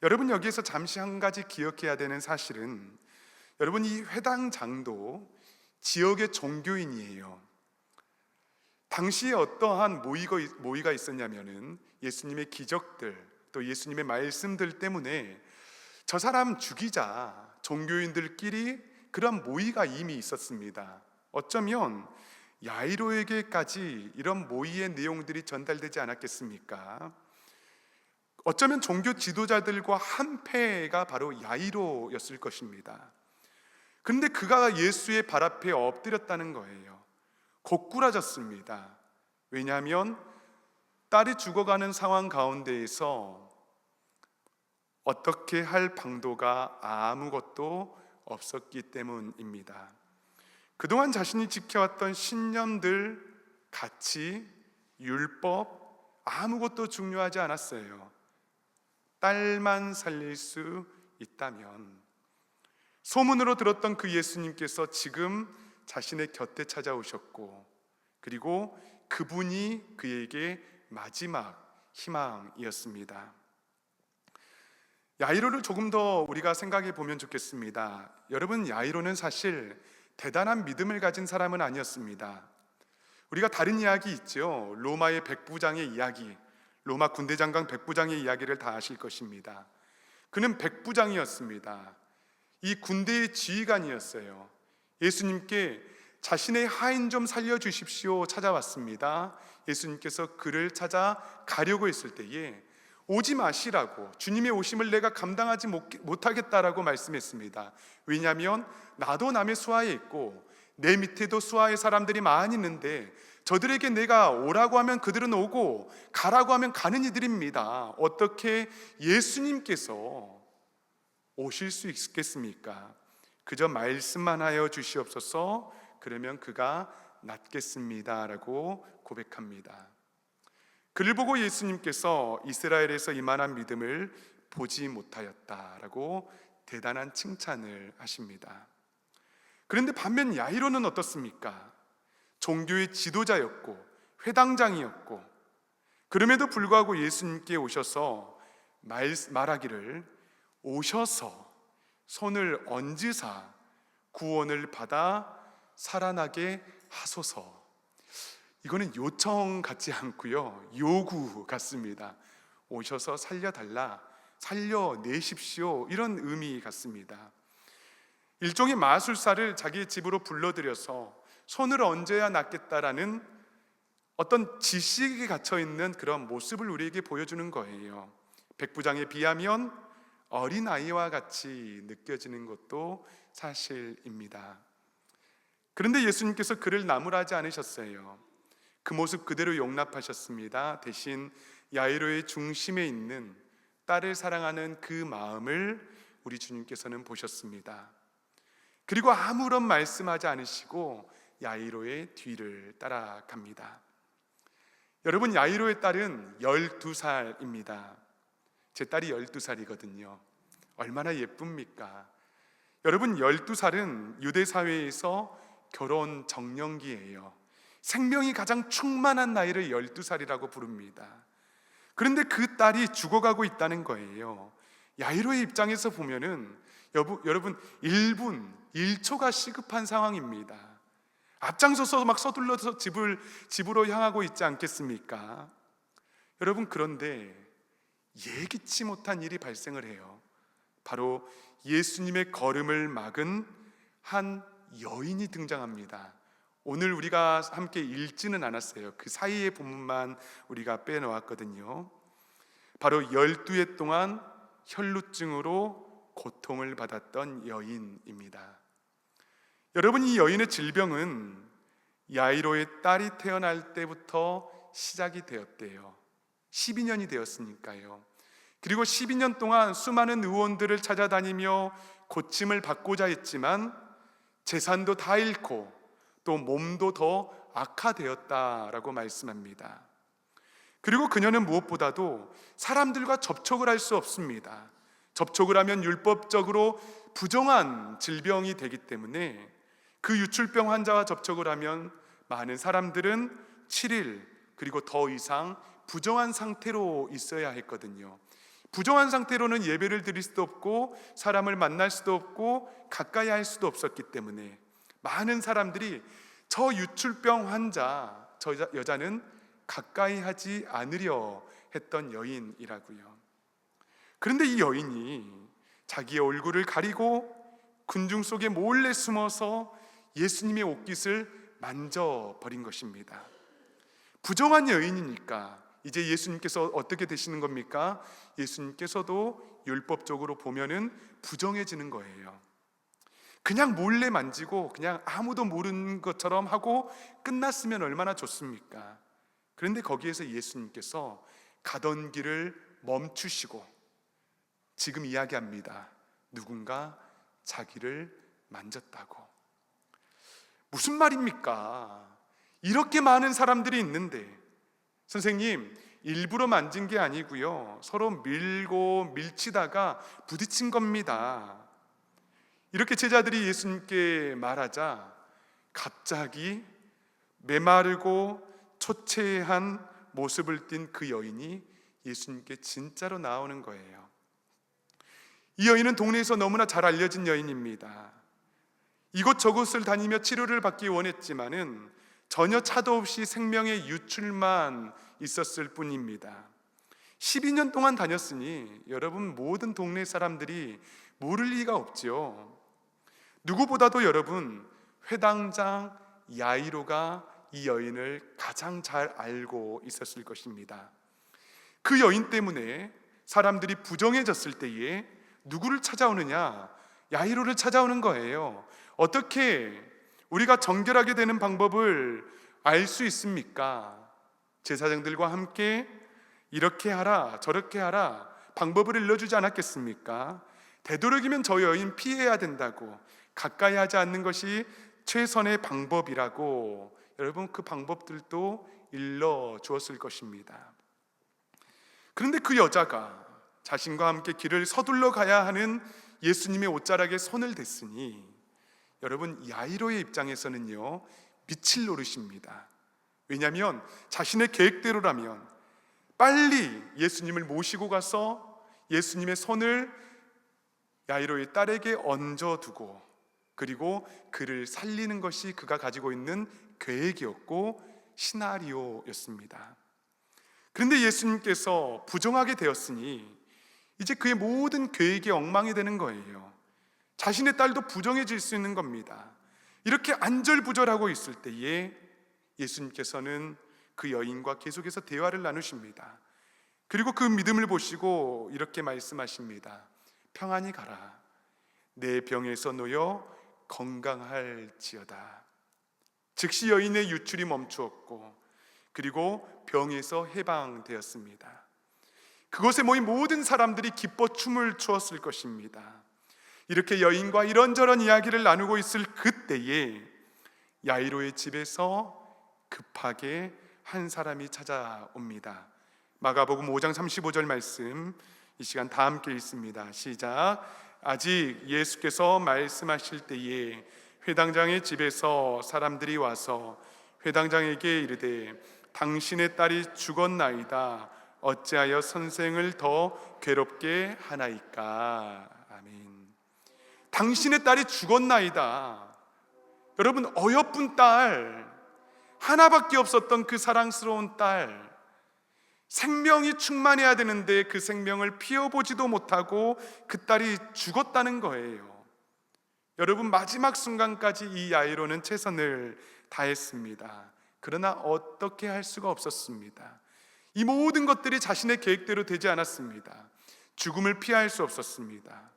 여러분, 여기에서 잠시 한 가지 기억해야 되는 사실은 여러분, 이 회당장도 지역의 종교인이에요. 당시에 어떠한 모의가 있었냐면은 예수님의 기적들 또 예수님의 말씀들 때문에 저 사람 죽이자 종교인들끼리 그런 모의가 이미 있었습니다. 어쩌면 야이로에게까지 이런 모의의 내용들이 전달되지 않았겠습니까? 어쩌면 종교 지도자들과 한패가 바로 야이로였을 것입니다. 그런데 그가 예수의 발 앞에 엎드렸다는 거예요. 고꾸라졌습니다. 왜냐하면 딸이 죽어가는 상황 가운데에서 어떻게 할 방도가 아무것도 없었기 때문입니다. 그동안 자신이 지켜왔던 신념들, 가치, 율법 아무것도 중요하지 않았어요. 딸만 살릴 수 있다면. 소문으로 들었던 그 예수님께서 지금 자신의 곁에 찾아오셨고 그리고 그분이 그에게 마지막 희망이었습니다. 야이로를 조금 더 우리가 생각해 보면 좋겠습니다. 여러분, 야이로는 사실 대단한 믿음을 가진 사람은 아니었습니다. 우리가 다른 이야기 있죠. 로마의 백부장의 이야기, 로마 군대장관 백부장의 이야기를 다 아실 것입니다. 그는 백부장이었습니다. 이 군대의 지휘관이었어요. 예수님께 자신의 하인 좀 살려주십시오 찾아왔습니다. 예수님께서 그를 찾아 가려고 했을 때에 오지 마시라고, 주님의 오심을 내가 감당하지 못하겠다라고 말씀했습니다. 왜냐하면 나도 남의 수하에 있고 내 밑에도 수하의 사람들이 많이 있는데 저들에게 내가 오라고 하면 그들은 오고 가라고 하면 가는 이들입니다. 어떻게 예수님께서 오실 수 있겠습니까? 그저 말씀만 하여 주시옵소서. 그러면 그가 낫겠습니다 라고 고백합니다. 그를 보고 예수님께서 이스라엘에서 이만한 믿음을 보지 못하였다라고 대단한 칭찬을 하십니다. 그런데 반면 야이로는 어떻습니까? 종교의 지도자였고 회당장이었고 그럼에도 불구하고 예수님께 오셔서 말하기를 오셔서 손을 얹으사 구원을 받아 살아나게 하소서. 이거는 요청 같지 않고요, 요구 같습니다. 오셔서 살려달라, 살려내십시오, 이런 의미 같습니다. 일종의 마술사를 자기 집으로 불러들여서 손을 얹어야 낫겠다라는 어떤 지식이 갇혀있는 그런 모습을 우리에게 보여주는 거예요. 백부장에 비하면 어린아이와 같이 느껴지는 것도 사실입니다. 그런데 예수님께서 그를 나무라지 않으셨어요. 그 모습 그대로 용납하셨습니다. 대신 야이로의 중심에 있는 딸을 사랑하는 그 마음을 우리 주님께서는 보셨습니다. 그리고 아무런 말씀하지 않으시고 야이로의 뒤를 따라갑니다. 여러분, 야이로의 딸은 12살입니다. 제 딸이 12살이거든요. 얼마나 예쁩니까? 여러분, 12살은 유대 사회에서 결혼 정년기예요. 생명이 가장 충만한 나이를 12살이라고 부릅니다. 그런데 그 딸이 죽어가고 있다는 거예요. 야이로의 입장에서 보면은 여러분 1분 1초가 시급한 상황입니다. 앞장서서 막 서둘러서 집으로 향하고 있지 않겠습니까? 여러분, 그런데 예기치 못한 일이 발생을 해요. 바로 예수님의 걸음을 막은 한 여인이 등장합니다. 오늘 우리가 함께 읽지는 않았어요. 그 사이의 부분만 우리가 빼놓았거든요. 바로 12해 동안 혈루증으로 고통을 받았던 여인입니다. 여러분, 이 여인의 질병은 야이로의 딸이 태어날 때부터 시작이 되었대요. 12년이 되었으니까요. 그리고 12년 동안 수많은 의원들을 찾아다니며 고침을 받고자 했지만 재산도 다 잃고 또 몸도 더 악화되었다라고 말씀합니다. 그리고 그녀는 무엇보다도 사람들과 접촉을 할 수 없습니다. 접촉을 하면 율법적으로 부정한 질병이 되기 때문에 그 유출병 환자와 접촉을 하면 많은 사람들은 7일 그리고 더 이상 부정한 상태로 있어야 했거든요. 부정한 상태로는 예배를 드릴 수도 없고 사람을 만날 수도 없고 가까이 할 수도 없었기 때문에 많은 사람들이 저 유출병 환자, 저 여자는 가까이 하지 않으려 했던 여인이라고요. 그런데 이 여인이 자기의 얼굴을 가리고 군중 속에 몰래 숨어서 예수님의 옷깃을 만져버린 것입니다. 부정한 여인이니까 이제 예수님께서 어떻게 되시는 겁니까? 예수님께서도 율법적으로 보면은 부정해지는 거예요. 그냥 몰래 만지고 그냥 아무도 모르는 것처럼 하고 끝났으면 얼마나 좋습니까? 그런데 거기에서 예수님께서 가던 길을 멈추시고 지금 이야기합니다. 누군가 자기를 만졌다고. 무슨 말입니까? 이렇게 많은 사람들이 있는데 선생님, 일부러 만진 게 아니고요, 서로 밀고 밀치다가 부딪힌 겁니다. 이렇게 제자들이 예수님께 말하자 갑자기 메마르고 초췌한 모습을 띤 그 여인이 예수님께 진짜로 나오는 거예요. 이 여인은 동네에서 너무나 잘 알려진 여인입니다. 이곳저곳을 다니며 치료를 받기 원했지만은 전혀 차도 없이 생명의 유출만 있었을 뿐입니다. 12년 동안 다녔으니 여러분 모든 동네 사람들이 모를 리가 없죠. 누구보다도 여러분 회당장 야이로가 이 여인을 가장 잘 알고 있었을 것입니다. 그 여인 때문에 사람들이 부정해졌을 때에 누구를 찾아오느냐? 야이로를 찾아오는 거예요. 어떻게 우리가 정결하게 되는 방법을 알 수 있습니까? 제사장들과 함께 이렇게 하라 저렇게 하라 방법을 일러주지 않았겠습니까? 되도록이면 저 여인 피해야 된다고, 가까이 하지 않는 것이 최선의 방법이라고 여러분 그 방법들도 일러주었을 것입니다. 그런데 그 여자가 자신과 함께 길을 서둘러 가야 하는 예수님의 옷자락에 손을 댔으니 여러분 야이로의 입장에서는요 미칠 노릇입니다. 왜냐하면 자신의 계획대로라면 빨리 예수님을 모시고 가서 예수님의 손을 야이로의 딸에게 얹어두고 그리고 그를 살리는 것이 그가 가지고 있는 계획이었고 시나리오였습니다. 그런데 예수님께서 부정하게 되었으니 이제 그의 모든 계획이 엉망이 되는 거예요. 자신의 딸도 부정해질 수 있는 겁니다. 이렇게 안절부절하고 있을 때에 예수님께서는 그 여인과 계속해서 대화를 나누십니다. 그리고 그 믿음을 보시고 이렇게 말씀하십니다. 평안히 가라. 내 병에서 놓여 건강할지어다. 즉시 여인의 유출이 멈추었고 그리고 병에서 해방되었습니다. 그곳에 모인 모든 사람들이 기뻐 춤을 추었을 것입니다. 이렇게 여인과 이런저런 이야기를 나누고 있을 그때에 야이로의 집에서 급하게 한 사람이 찾아옵니다. 마가복음 5장 35절 말씀 이 시간 다 함께 읽습니다. 시작. 아직 예수께서 말씀하실 때에 회당장의 집에서 사람들이 와서 회당장에게 이르되 당신의 딸이 죽었나이다. 어찌하여 선생을 더 괴롭게 하나이까. 아멘. 당신의 딸이 죽었나이다. 여러분, 어여쁜 딸, 하나밖에 없었던 그 사랑스러운 딸, 생명이 충만해야 되는데 그 생명을 피워보지도 못하고 그 딸이 죽었다는 거예요. 여러분, 마지막 순간까지 이 야이로는 최선을 다했습니다. 그러나 어떻게 할 수가 없었습니다. 이 모든 것들이 자신의 계획대로 되지 않았습니다. 죽음을 피할 수 없었습니다.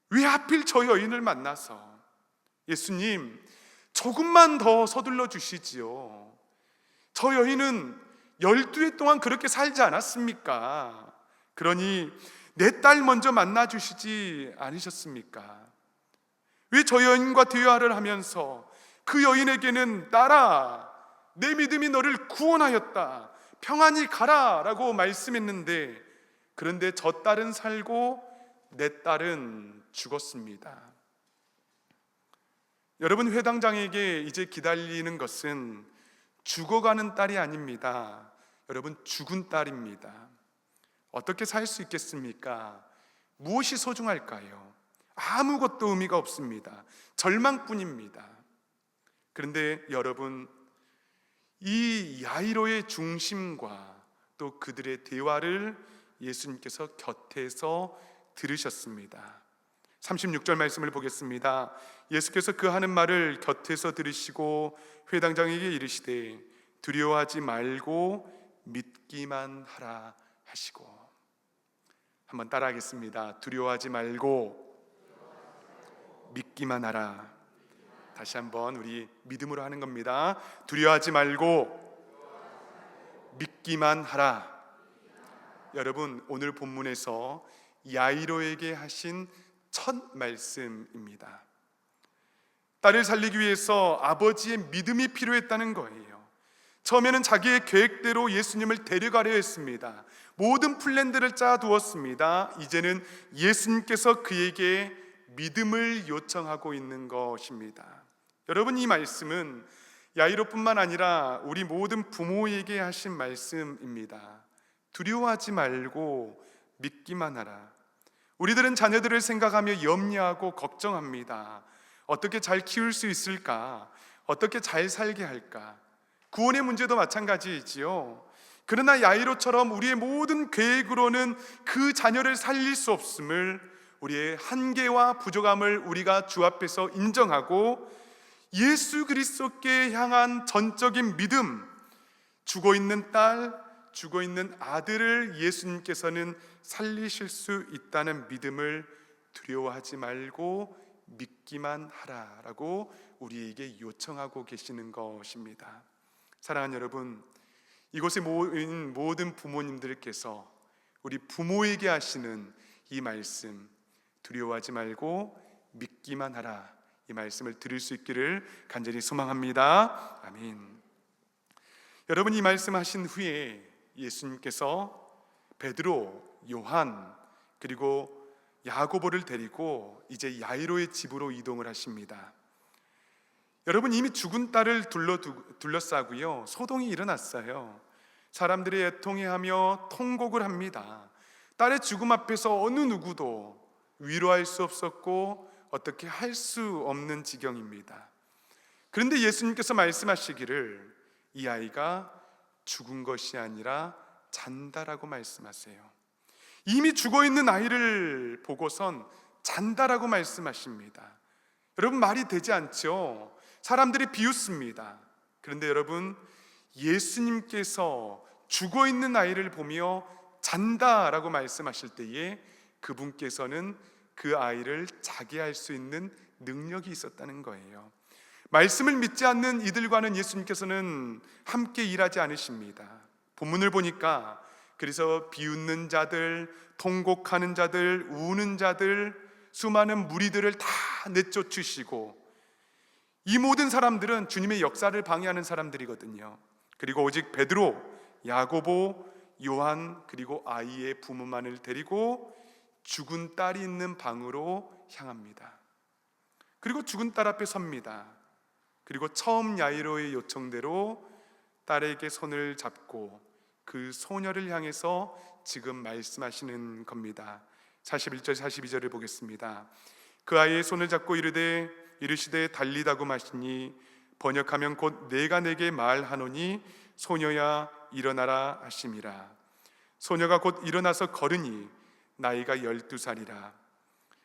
왜 하필 저 여인을 만나서 예수님, 조금만 더 서둘러 주시지요. 저 여인은 12해 동안 그렇게 살지 않았습니까? 그러니 내 딸 먼저 만나 주시지 않으셨습니까? 왜 저 여인과 대화를 하면서 그 여인에게는 딸아, 내 믿음이 너를 구원하였다, 평안히 가라 라고 말씀했는데, 그런데 저 딸은 살고 내 딸은 죽었습니다. 여러분, 회당장에게 이제 기다리는 것은 죽어가는 딸이 아닙니다. 여러분, 죽은 딸입니다. 어떻게 살 수 있겠습니까? 무엇이 소중할까요? 아무것도 의미가 없습니다. 절망뿐입니다. 그런데 여러분, 이 야이로의 중심과 또 그들의 대화를 예수님께서 곁에서 들으셨습니다. 36절 말씀을 보겠습니다. 예수께서 그 하는 말을 곁에서 들으시고 회당장에게 이르시되 두려워하지 말고 믿기만 하라 하시고. 한번 따라하겠습니다. 두려워하지 말고 믿기만 하라. 다시 한번 우리 믿음으로 하는 겁니다. 두려워하지 말고 믿기만 하라. 여러분, 오늘 본문에서 야이로에게 하신 첫 말씀입니다. 딸을 살리기 위해서 아버지의 믿음이 필요했다는 거예요. 처음에는 자기의 계획대로 예수님을 데려가려 했습니다. 모든 플랜들을 짜두었습니다. 이제는 예수님께서 그에게 믿음을 요청하고 있는 것입니다. 여러분, 이 말씀은 야이로뿐만 아니라 우리 모든 부모에게 하신 말씀입니다. 두려워하지 말고 믿기만 하라. 우리들은 자녀들을 생각하며 염려하고 걱정합니다. 어떻게 잘 키울 수 있을까? 어떻게 잘 살게 할까? 구원의 문제도 마찬가지이지요. 그러나 야이로처럼 우리의 모든 계획으로는 그 자녀를 살릴 수 없음을, 우리의 한계와 부족함을 우리가 주 앞에서 인정하고 예수 그리스도께 향한 전적인 믿음, 죽어있는 딸, 죽어있는 아들을 예수님께서는 살리실 수 있다는 믿음을 두려워하지 말고 믿기만 하라라고 우리에게 요청하고 계시는 것입니다. 사랑하는 여러분, 이곳에 모인 모든 부모님들께서 우리 부모에게 하시는 이 말씀, 두려워하지 말고 믿기만 하라, 이 말씀을 들을 수 있기를 간절히 소망합니다. 아멘. 여러분, 이 말씀 하신 후에 예수님께서 베드로, 요한, 그리고 야고보를 데리고 이제 야이로의 집으로 이동을 하십니다. 여러분, 이미 죽은 딸을 둘러싸고요, 소동이 일어났어요. 사람들이 애통해하며 통곡을 합니다. 딸의 죽음 앞에서 어느 누구도 위로할 수 없었고 어떻게 할 수 없는 지경입니다. 그런데 예수님께서 말씀하시기를 이 아이가 죽은 것이 아니라 잔다라고 말씀하세요. 이미 죽어있는 아이를 보고선 잔다라고 말씀하십니다. 여러분, 말이 되지 않죠? 사람들이 비웃습니다. 그런데 여러분, 예수님께서 죽어있는 아이를 보며 잔다라고 말씀하실 때에 그분께서는 그 아이를 자게 할 수 있는 능력이 있었다는 거예요. 말씀을 믿지 않는 이들과는 예수님께서는 함께 일하지 않으십니다. 본문을 보니까 그래서 비웃는 자들, 통곡하는 자들, 우는 자들, 수많은 무리들을 다 내쫓으시고, 이 모든 사람들은 주님의 역사를 방해하는 사람들이거든요. 그리고 오직 베드로, 야고보, 요한 그리고 아이의 부모만을 데리고 죽은 딸이 있는 방으로 향합니다. 그리고 죽은 딸 앞에 섭니다. 그리고 처음 야이로의 요청대로 딸에게 손을 잡고 그 소녀를 향해서 지금 말씀하시는 겁니다. 41절 42절을 보겠습니다. 그 아이의 손을 잡고 이르시되 달리다고 하시니 번역하면 곧 내가 내게 말하노니 소녀야 일어나라 하심이라. 소녀가 곧 일어나서 걸으니 나이가 12살이라.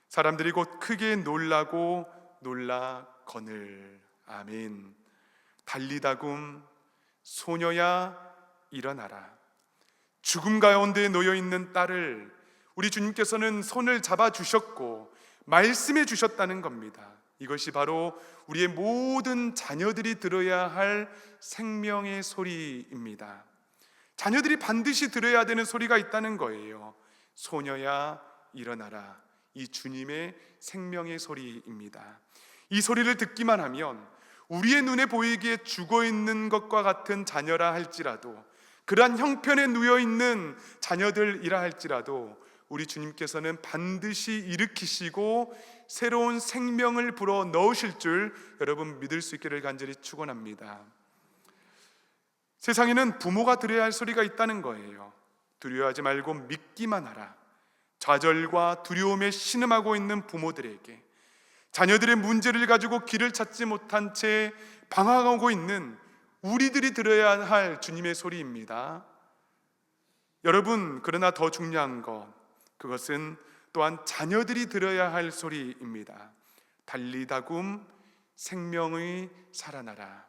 사람들이 곧 크게 놀라고 놀라거늘. 아멘. 달리다굼 소녀야 일어나라. 죽음 가운데 놓여 있는 딸을 우리 주님께서는 손을 잡아 주셨고 말씀해 주셨다는 겁니다. 이것이 바로 우리의 모든 자녀들이 들어야 할 생명의 소리입니다. 자녀들이 반드시 들어야 되는 소리가 있다는 거예요. 소녀야 일어나라. 이 주님의 생명의 소리입니다. 이 소리를 듣기만 하면 우리의 눈에 보이기에 죽어 있는 것과 같은 자녀라 할지라도, 그러한 형편에 누워 있는 자녀들이라 할지라도 우리 주님께서는 반드시 일으키시고 새로운 생명을 불어 넣으실 줄 여러분 믿을 수 있기를 간절히 축원합니다. 세상에는 부모가 들어야 할 소리가 있다는 거예요. 두려워하지 말고 믿기만 하라. 좌절과 두려움에 신음하고 있는 부모들에게, 자녀들의 문제를 가지고 길을 찾지 못한 채 방황하고 있는 우리들이 들어야 할 주님의 소리입니다. 여러분, 그러나 더 중요한 것, 그것은 또한 자녀들이 들어야 할 소리입니다. 달리다굼 생명의 살아나라.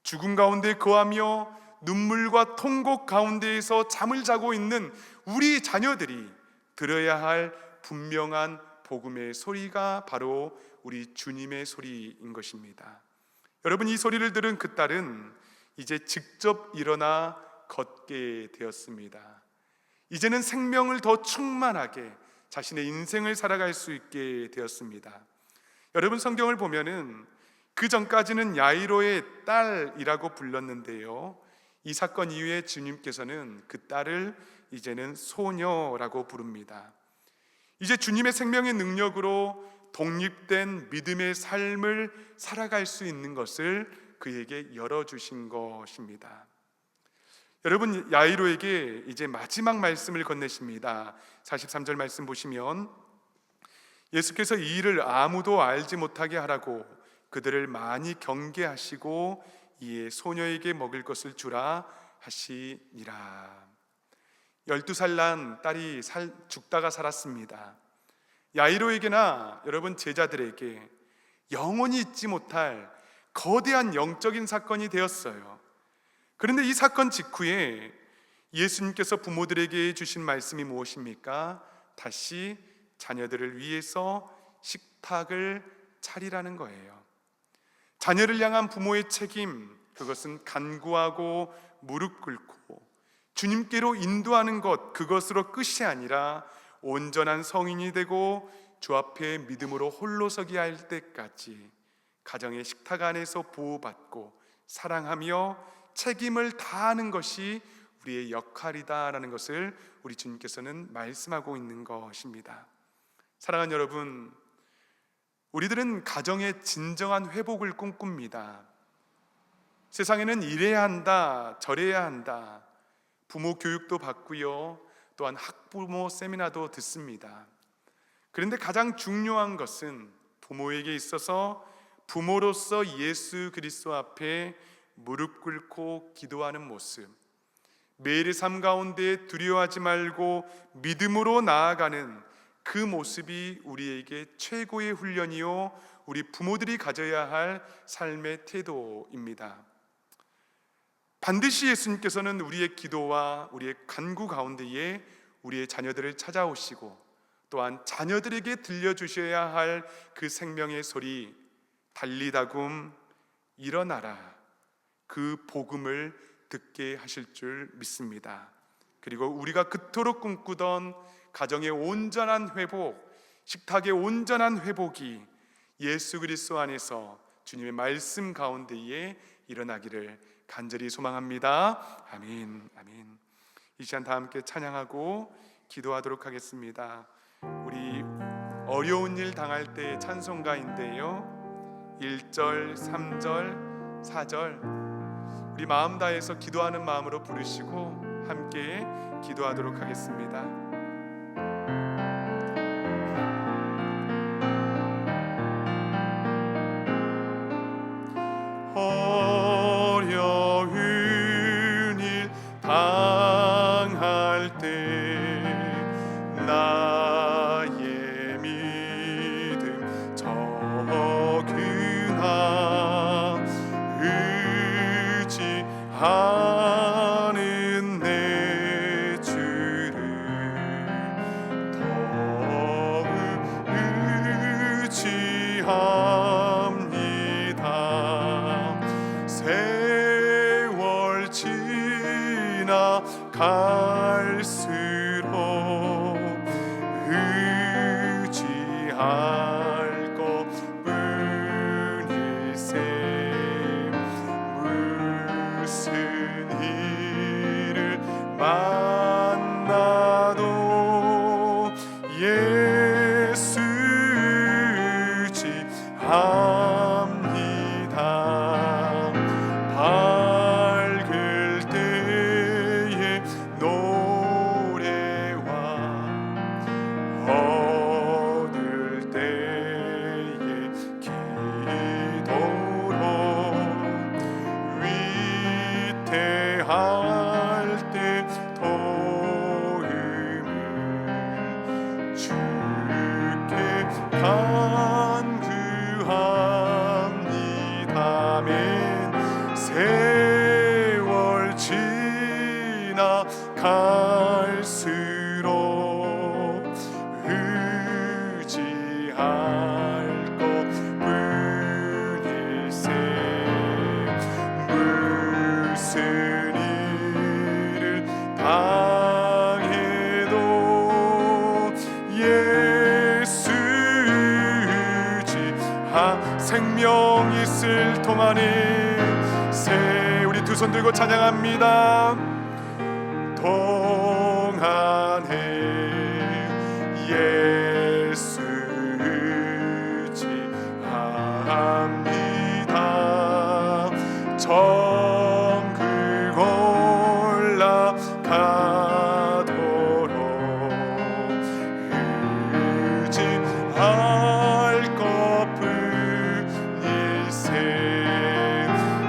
죽음 가운데 거하며 눈물과 통곡 가운데에서 잠을 자고 있는 우리 자녀들이 들어야 할 분명한 복음의 소리가 바로 우리 주님의 소리인 것입니다. 여러분, 이 소리를 들은 그 딸은 이제 직접 일어나 걷게 되었습니다. 이제는 생명을 더 충만하게 자신의 인생을 살아갈 수 있게 되었습니다. 여러분, 성경을 보면은 그 전까지는 야이로의 딸이라고 불렀는데요, 이 사건 이후에 주님께서는 그 딸을 이제는 소녀라고 부릅니다. 이제 주님의 생명의 능력으로 독립된 믿음의 삶을 살아갈 수 있는 것을 그에게 열어주신 것입니다. 여러분, 야이로에게 이제 마지막 말씀을 건네십니다. 43절 말씀 보시면 예수께서 이 일을 아무도 알지 못하게 하라고 그들을 많이 경계하시고 이에 소녀에게 먹을 것을 주라 하시니라. 12살 난 딸이 죽다가 살았습니다. 야이로에게나 여러분 제자들에게 영원히 잊지 못할 거대한 영적인 사건이 되었어요. 그런데 이 사건 직후에 예수님께서 부모들에게 주신 말씀이 무엇입니까? 다시 자녀들을 위해서 식탁을 차리라는 거예요. 자녀를 향한 부모의 책임, 그것은 간구하고 무릎 꿇고 주님께로 인도하는 것, 그것으로 끝이 아니라 온전한 성인이 되고 주 앞에 믿음으로 홀로 서게 할 때까지 가정의 식탁 안에서 보호받고 사랑하며 책임을 다하는 것이 우리의 역할이다라는 것을 우리 주님께서는 말씀하고 있는 것입니다. 사랑하는 여러분, 우리들은 가정의 진정한 회복을 꿈꿉니다. 세상에는 이래야 한다, 저래야 한다, 부모 교육도 받고요, 또한 학부모 세미나도 듣습니다. 그런데 가장 중요한 것은 부모에게 있어서 부모로서 예수 그리스도 앞에 무릎 꿇고 기도하는 모습, 매일의 삶 가운데 두려워하지 말고 믿음으로 나아가는 그 모습이 우리에게 최고의 훈련이요, 우리 부모들이 가져야 할 삶의 태도입니다. 반드시 예수님께서는 우리의 기도와 우리의 간구 가운데에 우리의 자녀들을 찾아오시고 또한 자녀들에게 들려주셔야 할 그 생명의 소리, 달리다굼 일어나라, 그 복음을 듣게 하실 줄 믿습니다. 그리고 우리가 그토록 꿈꾸던 가정의 온전한 회복, 식탁의 온전한 회복이 예수 그리스도 안에서 주님의 말씀 가운데에 일어나기를 간절히 소망합니다. 아멘. 아멘. 이 시간 다 함께 찬양하고 기도하도록 하겠습니다. 우리 어려운 일 당할 때의 찬송가인데요, 1절, 3절, 4절 우리 마음 다해서 기도하는 마음으로 부르시고 함께 기도하도록 하겠습니다. 어려운 일 당할 때 나의 믿음 적으나 의지하는 내 주를 더욱 의지합니다. 세월 지나 갈수록 의지할 것뿐일세. 무슨 일을 만나도 예수 의지합니다. 밝을 때의 노래와 얻을 때의 기도로 위태할 때 도움을 주께 간구합니다. 아멘. 세월 지나 갈수록 의지할 것뿐일세. 무슨 일을 당해도 예수 의지하. 생명 있을 동안에 새 우리 두 손 들고 찬양합니다. 동안에 예수 의지합니다. 정극 올라가도록 의지할 것뿐일세.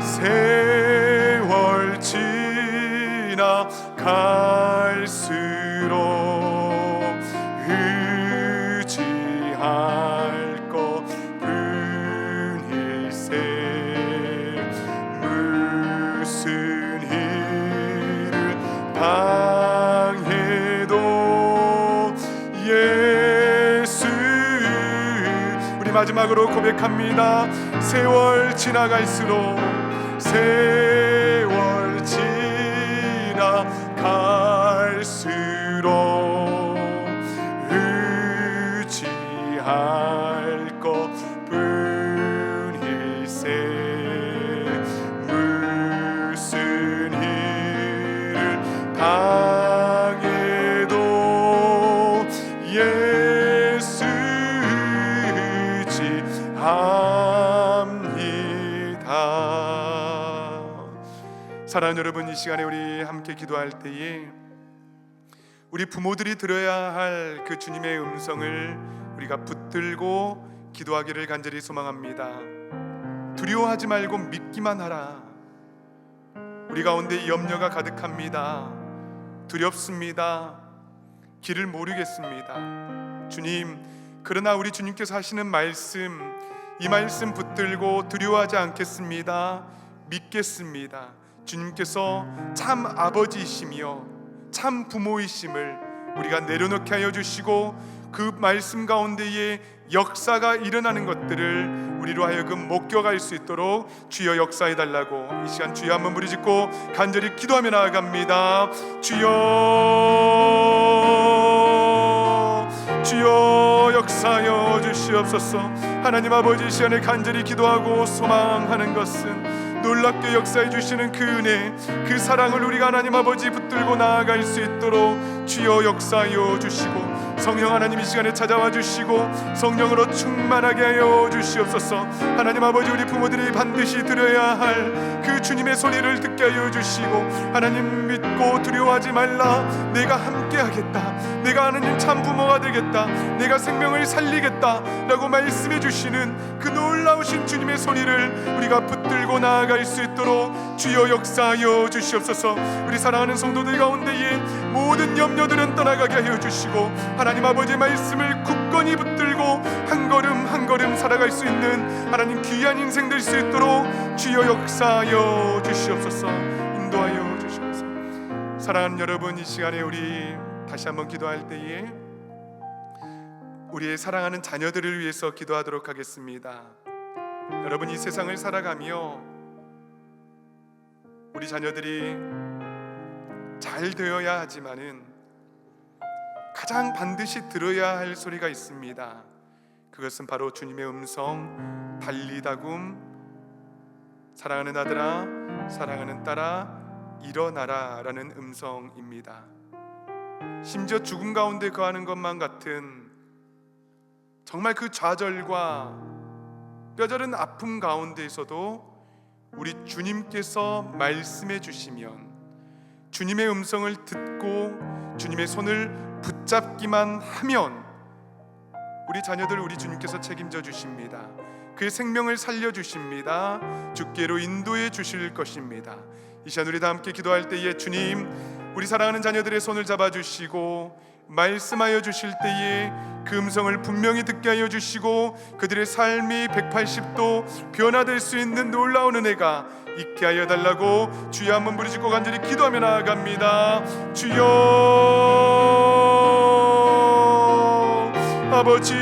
세월 지나 갈수록 의지할 것뿐일세. 무슨 일을 당해도 예수. 우리 마지막으로 고백합니다. 세월 지나갈수록 세월 지나갈수록 의지할 것뿐일세. 무슨 일을 당해도 예수 의지합니다. 사랑하는 여러분, 이 시간에 우리 함께 기도할 때에 우리 부모들이 들어야 할 그 주님의 음성을 우리가 붙들고 기도하기를 간절히 소망합니다. 두려워하지 말고 믿기만 하라. 우리 가운데 염려가 가득합니다. 두렵습니다. 길을 모르겠습니다. 주님, 그러나 우리 주님께서 하시는 말씀, 이 말씀 붙들고 두려워하지 않겠습니다. 믿겠습니다. 주님께서 참 아버지이시며 참 부모이심을 우리가 내려놓게 하여 주시고, 그 말씀 가운데에 역사가 일어나는 것들을 우리로 하여금 목격할 수 있도록 주여 역사해 달라고 이 시간 주여 한번 부르짖고 간절히 기도하며 나아갑니다. 주여 역사하여 주시옵소서. 하나님 아버지, 이 시간에 간절히 기도하고 소망하는 것은 놀랍게 역사해 주시는 그 은혜, 그 사랑을 우리가 하나님 아버지 붙들고 나아갈 수 있도록 주여 역사하여 주시고, 성령 하나님 이 시간에 찾아와 주시고 성령으로 충만하게 하여 주시옵소서. 하나님 아버지, 우리 부모들이 반드시 들어야 할 그 주님의 소리를 듣게 하여 주시고, 하나님 믿고 두려워하지 말라, 내가 함께 하겠다, 내가 하나님 참 부모가 되겠다, 내가 생명을 살리겠다 라고 말씀해 주시는 그 놀라우신 주님의 소리를 우리가 붙들고 나아갈 수 있도록 주여 역사하여 주시옵소서. 우리 사랑하는 성도들 가운데에 모든 염려들은 떠나가게 하여 주시고, 하나님 아버지의 말씀을 굳건히 붙들고 한 걸음 한 걸음 살아갈 수 있는 하나님 귀한 인생 될 수 있도록 주여 역사하여 주시옵소서. 인도하여 주시옵소서. 사랑하는 여러분, 이 시간에 우리 다시 한번 기도할 때에 우리의 사랑하는 자녀들을 위해서 기도하도록 하겠습니다. 여러분, 이 세상을 살아가며 우리 자녀들이 잘 되어야 하지만은 가장 반드시 들어야 할 소리가 있습니다. 그것은 바로 주님의 음성, 달리다굼, 사랑하는 아들아, 사랑하는 딸아, 일어나라 라는 음성입니다. 심지어 죽음 가운데 거하는 것만 같은 정말 그 좌절과 뼈저린 아픔 가운데에서도 우리 주님께서 말씀해 주시면, 주님의 음성을 듣고 주님의 손을 붙잡기만 하면 우리 자녀들 우리 주님께서 책임져 주십니다. 그의 생명을 살려 주십니다. 주께로 인도해 주실 것입니다. 이 시간 우리 다 함께 기도할 때에 주님, 우리 사랑하는 자녀들의 손을 잡아 주시고 말씀하여 주실 때에 그 음성을 분명히 듣게 하여 주시고 그들의 삶이 180도 변화될 수 있는 놀라운 은혜가 있게 하여 달라고 주여 한번 부르짖고 간절히 기도하며 나아갑니다. 주여 아버지,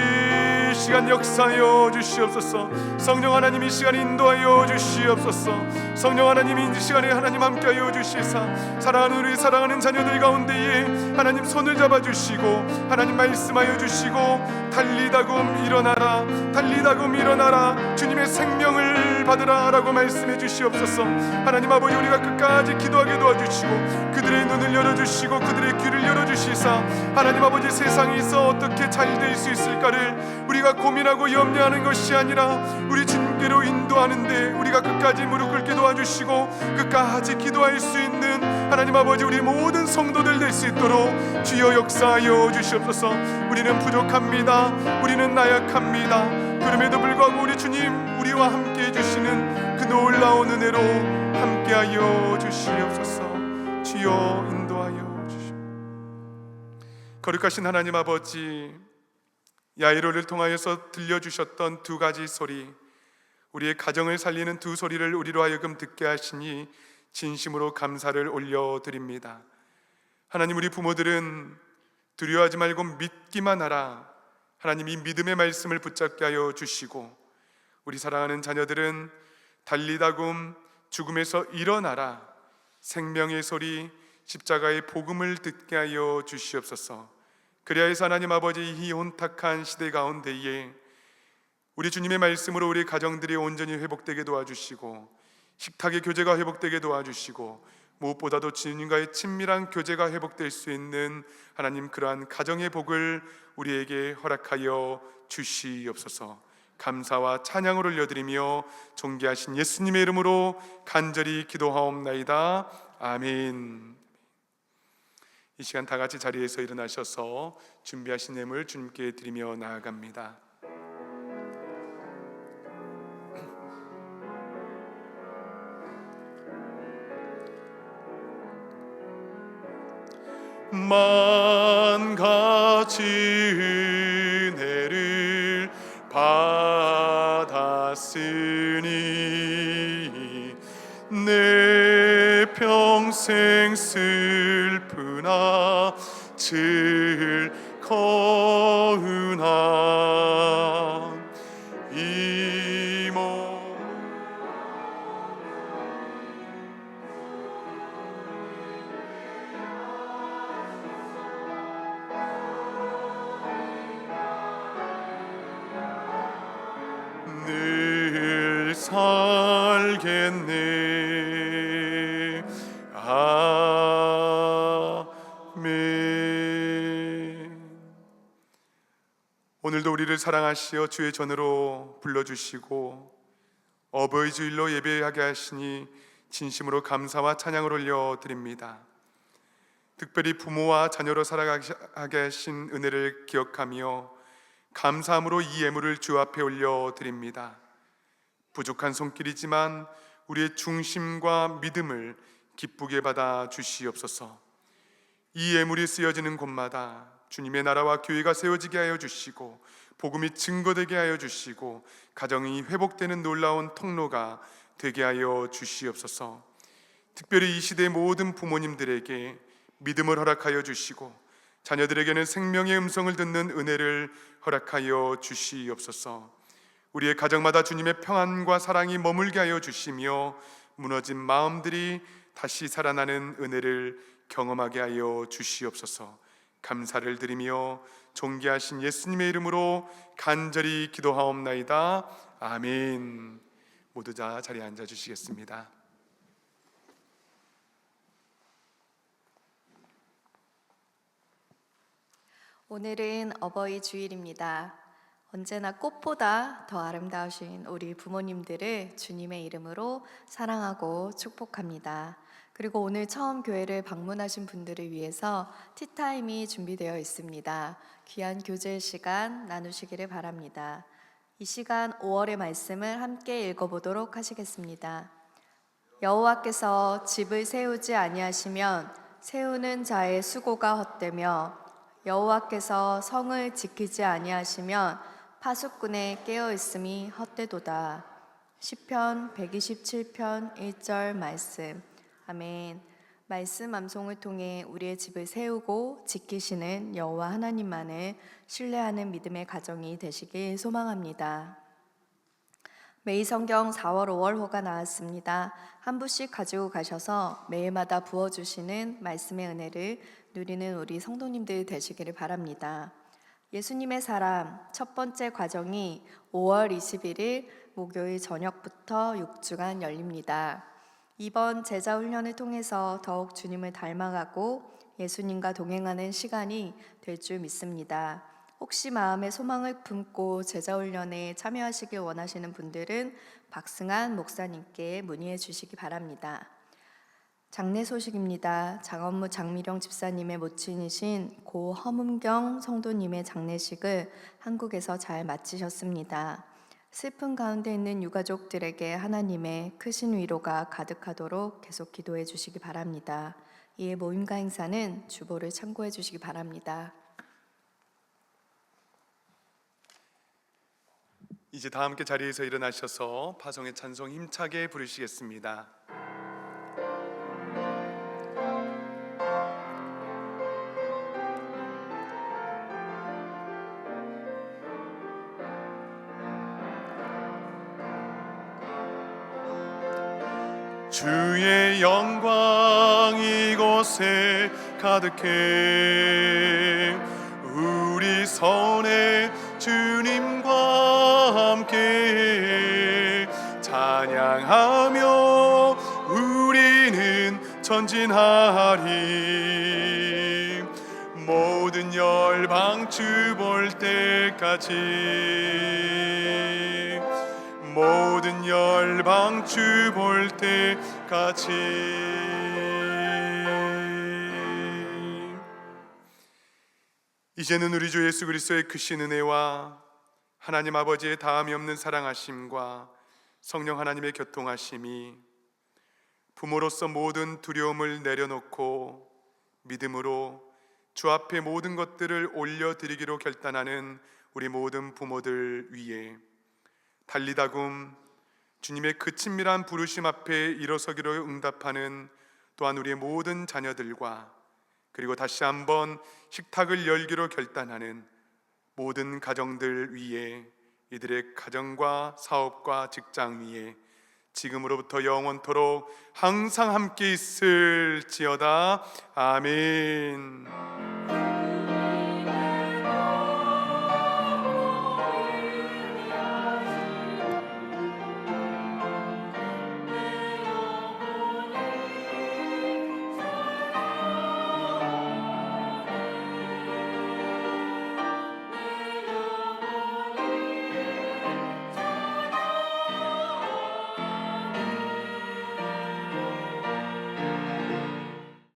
시간 역사하여 주시옵소서. 성령 하나님 이 시간에 인도하여 주시옵소서. 성령 하나님이 이 시간에 하나님 함께하여 주시사 사랑하는 우리 사랑하는 자녀들 가운데에 하나님 손을 잡아주시고 하나님 말씀하여 주시고 달리다굼 일어나라, 달리다굼 일어나라, 주님의 생명을 받으라 라고 말씀해 주시옵소서. 하나님 아버지, 우리가 끝까지 기도하게 도와주시고 그들의 눈을 열어주시고 그들의 귀를 열어주시사 하나님 아버지, 세상에서 어떻게 잘 될 수 있을까를 우리가 고민하고 염려하는 것이 아니라 우리 주님께로 인도하는데 우리가 끝까지 무릎 꿇게 도와주시고 끝까지 기도할 수 있는 하나님 아버지, 우리 모든 성도들 될 수 있도록 주여 역사하여 주시옵소서. 우리는 부족합니다. 우리는 나약합니다. 그럼에도 불구하고 우리 주님 우리와 함께 해주시는 그 놀라운 은혜로 함께하여 주시옵소서. 주여 인도하여 주시옵소서. 거룩하신 하나님 아버지, 야이로를 통하여서 들려주셨던 두 가지 소리, 우리의 가정을 살리는 두 소리를 우리로 하여금 듣게 하시니 진심으로 감사를 올려드립니다. 하나님, 우리 부모들은 두려워하지 말고 믿기만 하라, 하나님 이 믿음의 말씀을 붙잡게 하여 주시고 우리 사랑하는 자녀들은 달리다굼 죽음에서 일어나라, 생명의 소리 십자가의 복음을 듣게 하여 주시옵소서. 그리하여서 하나님 아버지, 이 혼탁한 시대 가운데에 우리 주님의 말씀으로 우리 가정들이 온전히 회복되게 도와주시고 식탁의 교제가 회복되게 도와주시고 무엇보다도 주님과의 친밀한 교제가 회복될 수 있는 하나님 그러한 가정의 복을 우리에게 허락하여 주시옵소서. 감사와 찬양을 올려드리며 존귀하신 예수님의 이름으로 간절히 기도하옵나이다. 아멘. 이 시간 다 같이 자리에서 일어나셔서 준비하신 예물 주님께 드리며 나아갑니다. 만 가지 은혜를 받았으니 내 평생 슬프나 즐거우나 이 몸 늘 살겠네. 오늘도 우리를 사랑하시어 주의 전으로 불러주시고 어버이 주일로 예배하게 하시니 진심으로 감사와 찬양을 올려드립니다. 특별히 부모와 자녀로 살아가게 하신 은혜를 기억하며 감사함으로 이 예물을 주 앞에 올려드립니다. 부족한 손길이지만 우리의 중심과 믿음을 기쁘게 받아 주시옵소서. 이 예물이 쓰여지는 곳마다 주님의 나라와 교회가 세워지게 하여 주시고 복음이 증거되게 하여 주시고 가정이 회복되는 놀라운 통로가 되게 하여 주시옵소서. 특별히 이 시대의 모든 부모님들에게 믿음을 허락하여 주시고 자녀들에게는 생명의 음성을 듣는 은혜를 허락하여 주시옵소서. 우리의 가정마다 주님의 평안과 사랑이 머물게 하여 주시며 무너진 마음들이 다시 살아나는 은혜를 경험하게 하여 주시옵소서. 감사를 드리며 존귀하신 예수님의 이름으로 간절히 기도하옵나이다. 아멘. 모두 다 자리에 앉아 주시겠습니다. 오늘은 어버이 주일입니다. 언제나 꽃보다 더 아름다우신 우리 부모님들을 주님의 이름으로 사랑하고 축복합니다. 그리고 오늘 처음 교회를 방문하신 분들을 위해서 티타임이 준비되어 있습니다. 귀한 교제 시간 나누시기를 바랍니다. 이 시간 5월의 말씀을 함께 읽어보도록 하시겠습니다. 여호와께서 집을 세우지 아니하시면 세우는 자의 수고가 헛되며 여호와께서 성을 지키지 아니하시면 파수꾼의 깨어 있음이 헛되도다. 시편 127편 1절 말씀. 아멘. 말씀 암송을 통해 우리의 집을 세우고 지키시는 여호와 하나님만을 신뢰하는 믿음의 가정이 되시길 소망합니다. 매일 성경 4월, 5월호가 나왔습니다. 한 부씩 가지고 가셔서 매일마다 부어주시는 말씀의 은혜를 누리는 우리 성도님들 되시기를 바랍니다. 예수님의 사람 첫 번째 과정이 5월 21일 목요일 저녁부터 6주간 열립니다. 이번 제자훈련을 통해서 더욱 주님을 닮아가고 예수님과 동행하는 시간이 될 줄 믿습니다. 혹시 마음에 소망을 품고 제자훈련에 참여하시길 원하시는 분들은 박승한 목사님께 문의해 주시기 바랍니다. 장례 소식입니다. 장엄무 장미령 집사님의 모친이신 고 허문경 성도님의 장례식을 한국에서 잘 마치셨습니다. 슬픔 가운데 있는 유가족들에게 하나님의 크신 위로가 가득하도록 계속 기도해 주시기 바랍니다. 이에 모임과 행사는 주보를 참고해 주시기 바랍니다. 이제 다 함께 자리에서 일어나셔서 파송의 찬송 힘차게 부르시겠습니다. 주의 영광 이곳에 가득해 우리 선에 주님과 함께 찬양하며 우리는 전진하리 모든 열방 주 볼 때까지 모든 열방 주 볼 때까지. 이제는 우리 주 예수 그리스도의 크신 은혜와 하나님 아버지의 다함이 없는 사랑하심과 성령 하나님의 교통하심이 부모로서 모든 두려움을 내려놓고 믿음으로 주 앞에 모든 것들을 올려드리기로 결단하는 우리 모든 부모들 위에 달리다굼 주님의 그 친밀한 부르심 앞에 일어서기로 응답하는 또한 우리의 모든 자녀들과 그리고 다시 한번 식탁을 열기로 결단하는 모든 가정들 위에 이들의 가정과 사업과 직장 위에 지금으로부터 영원토록 항상 함께 있을지어다. 아멘.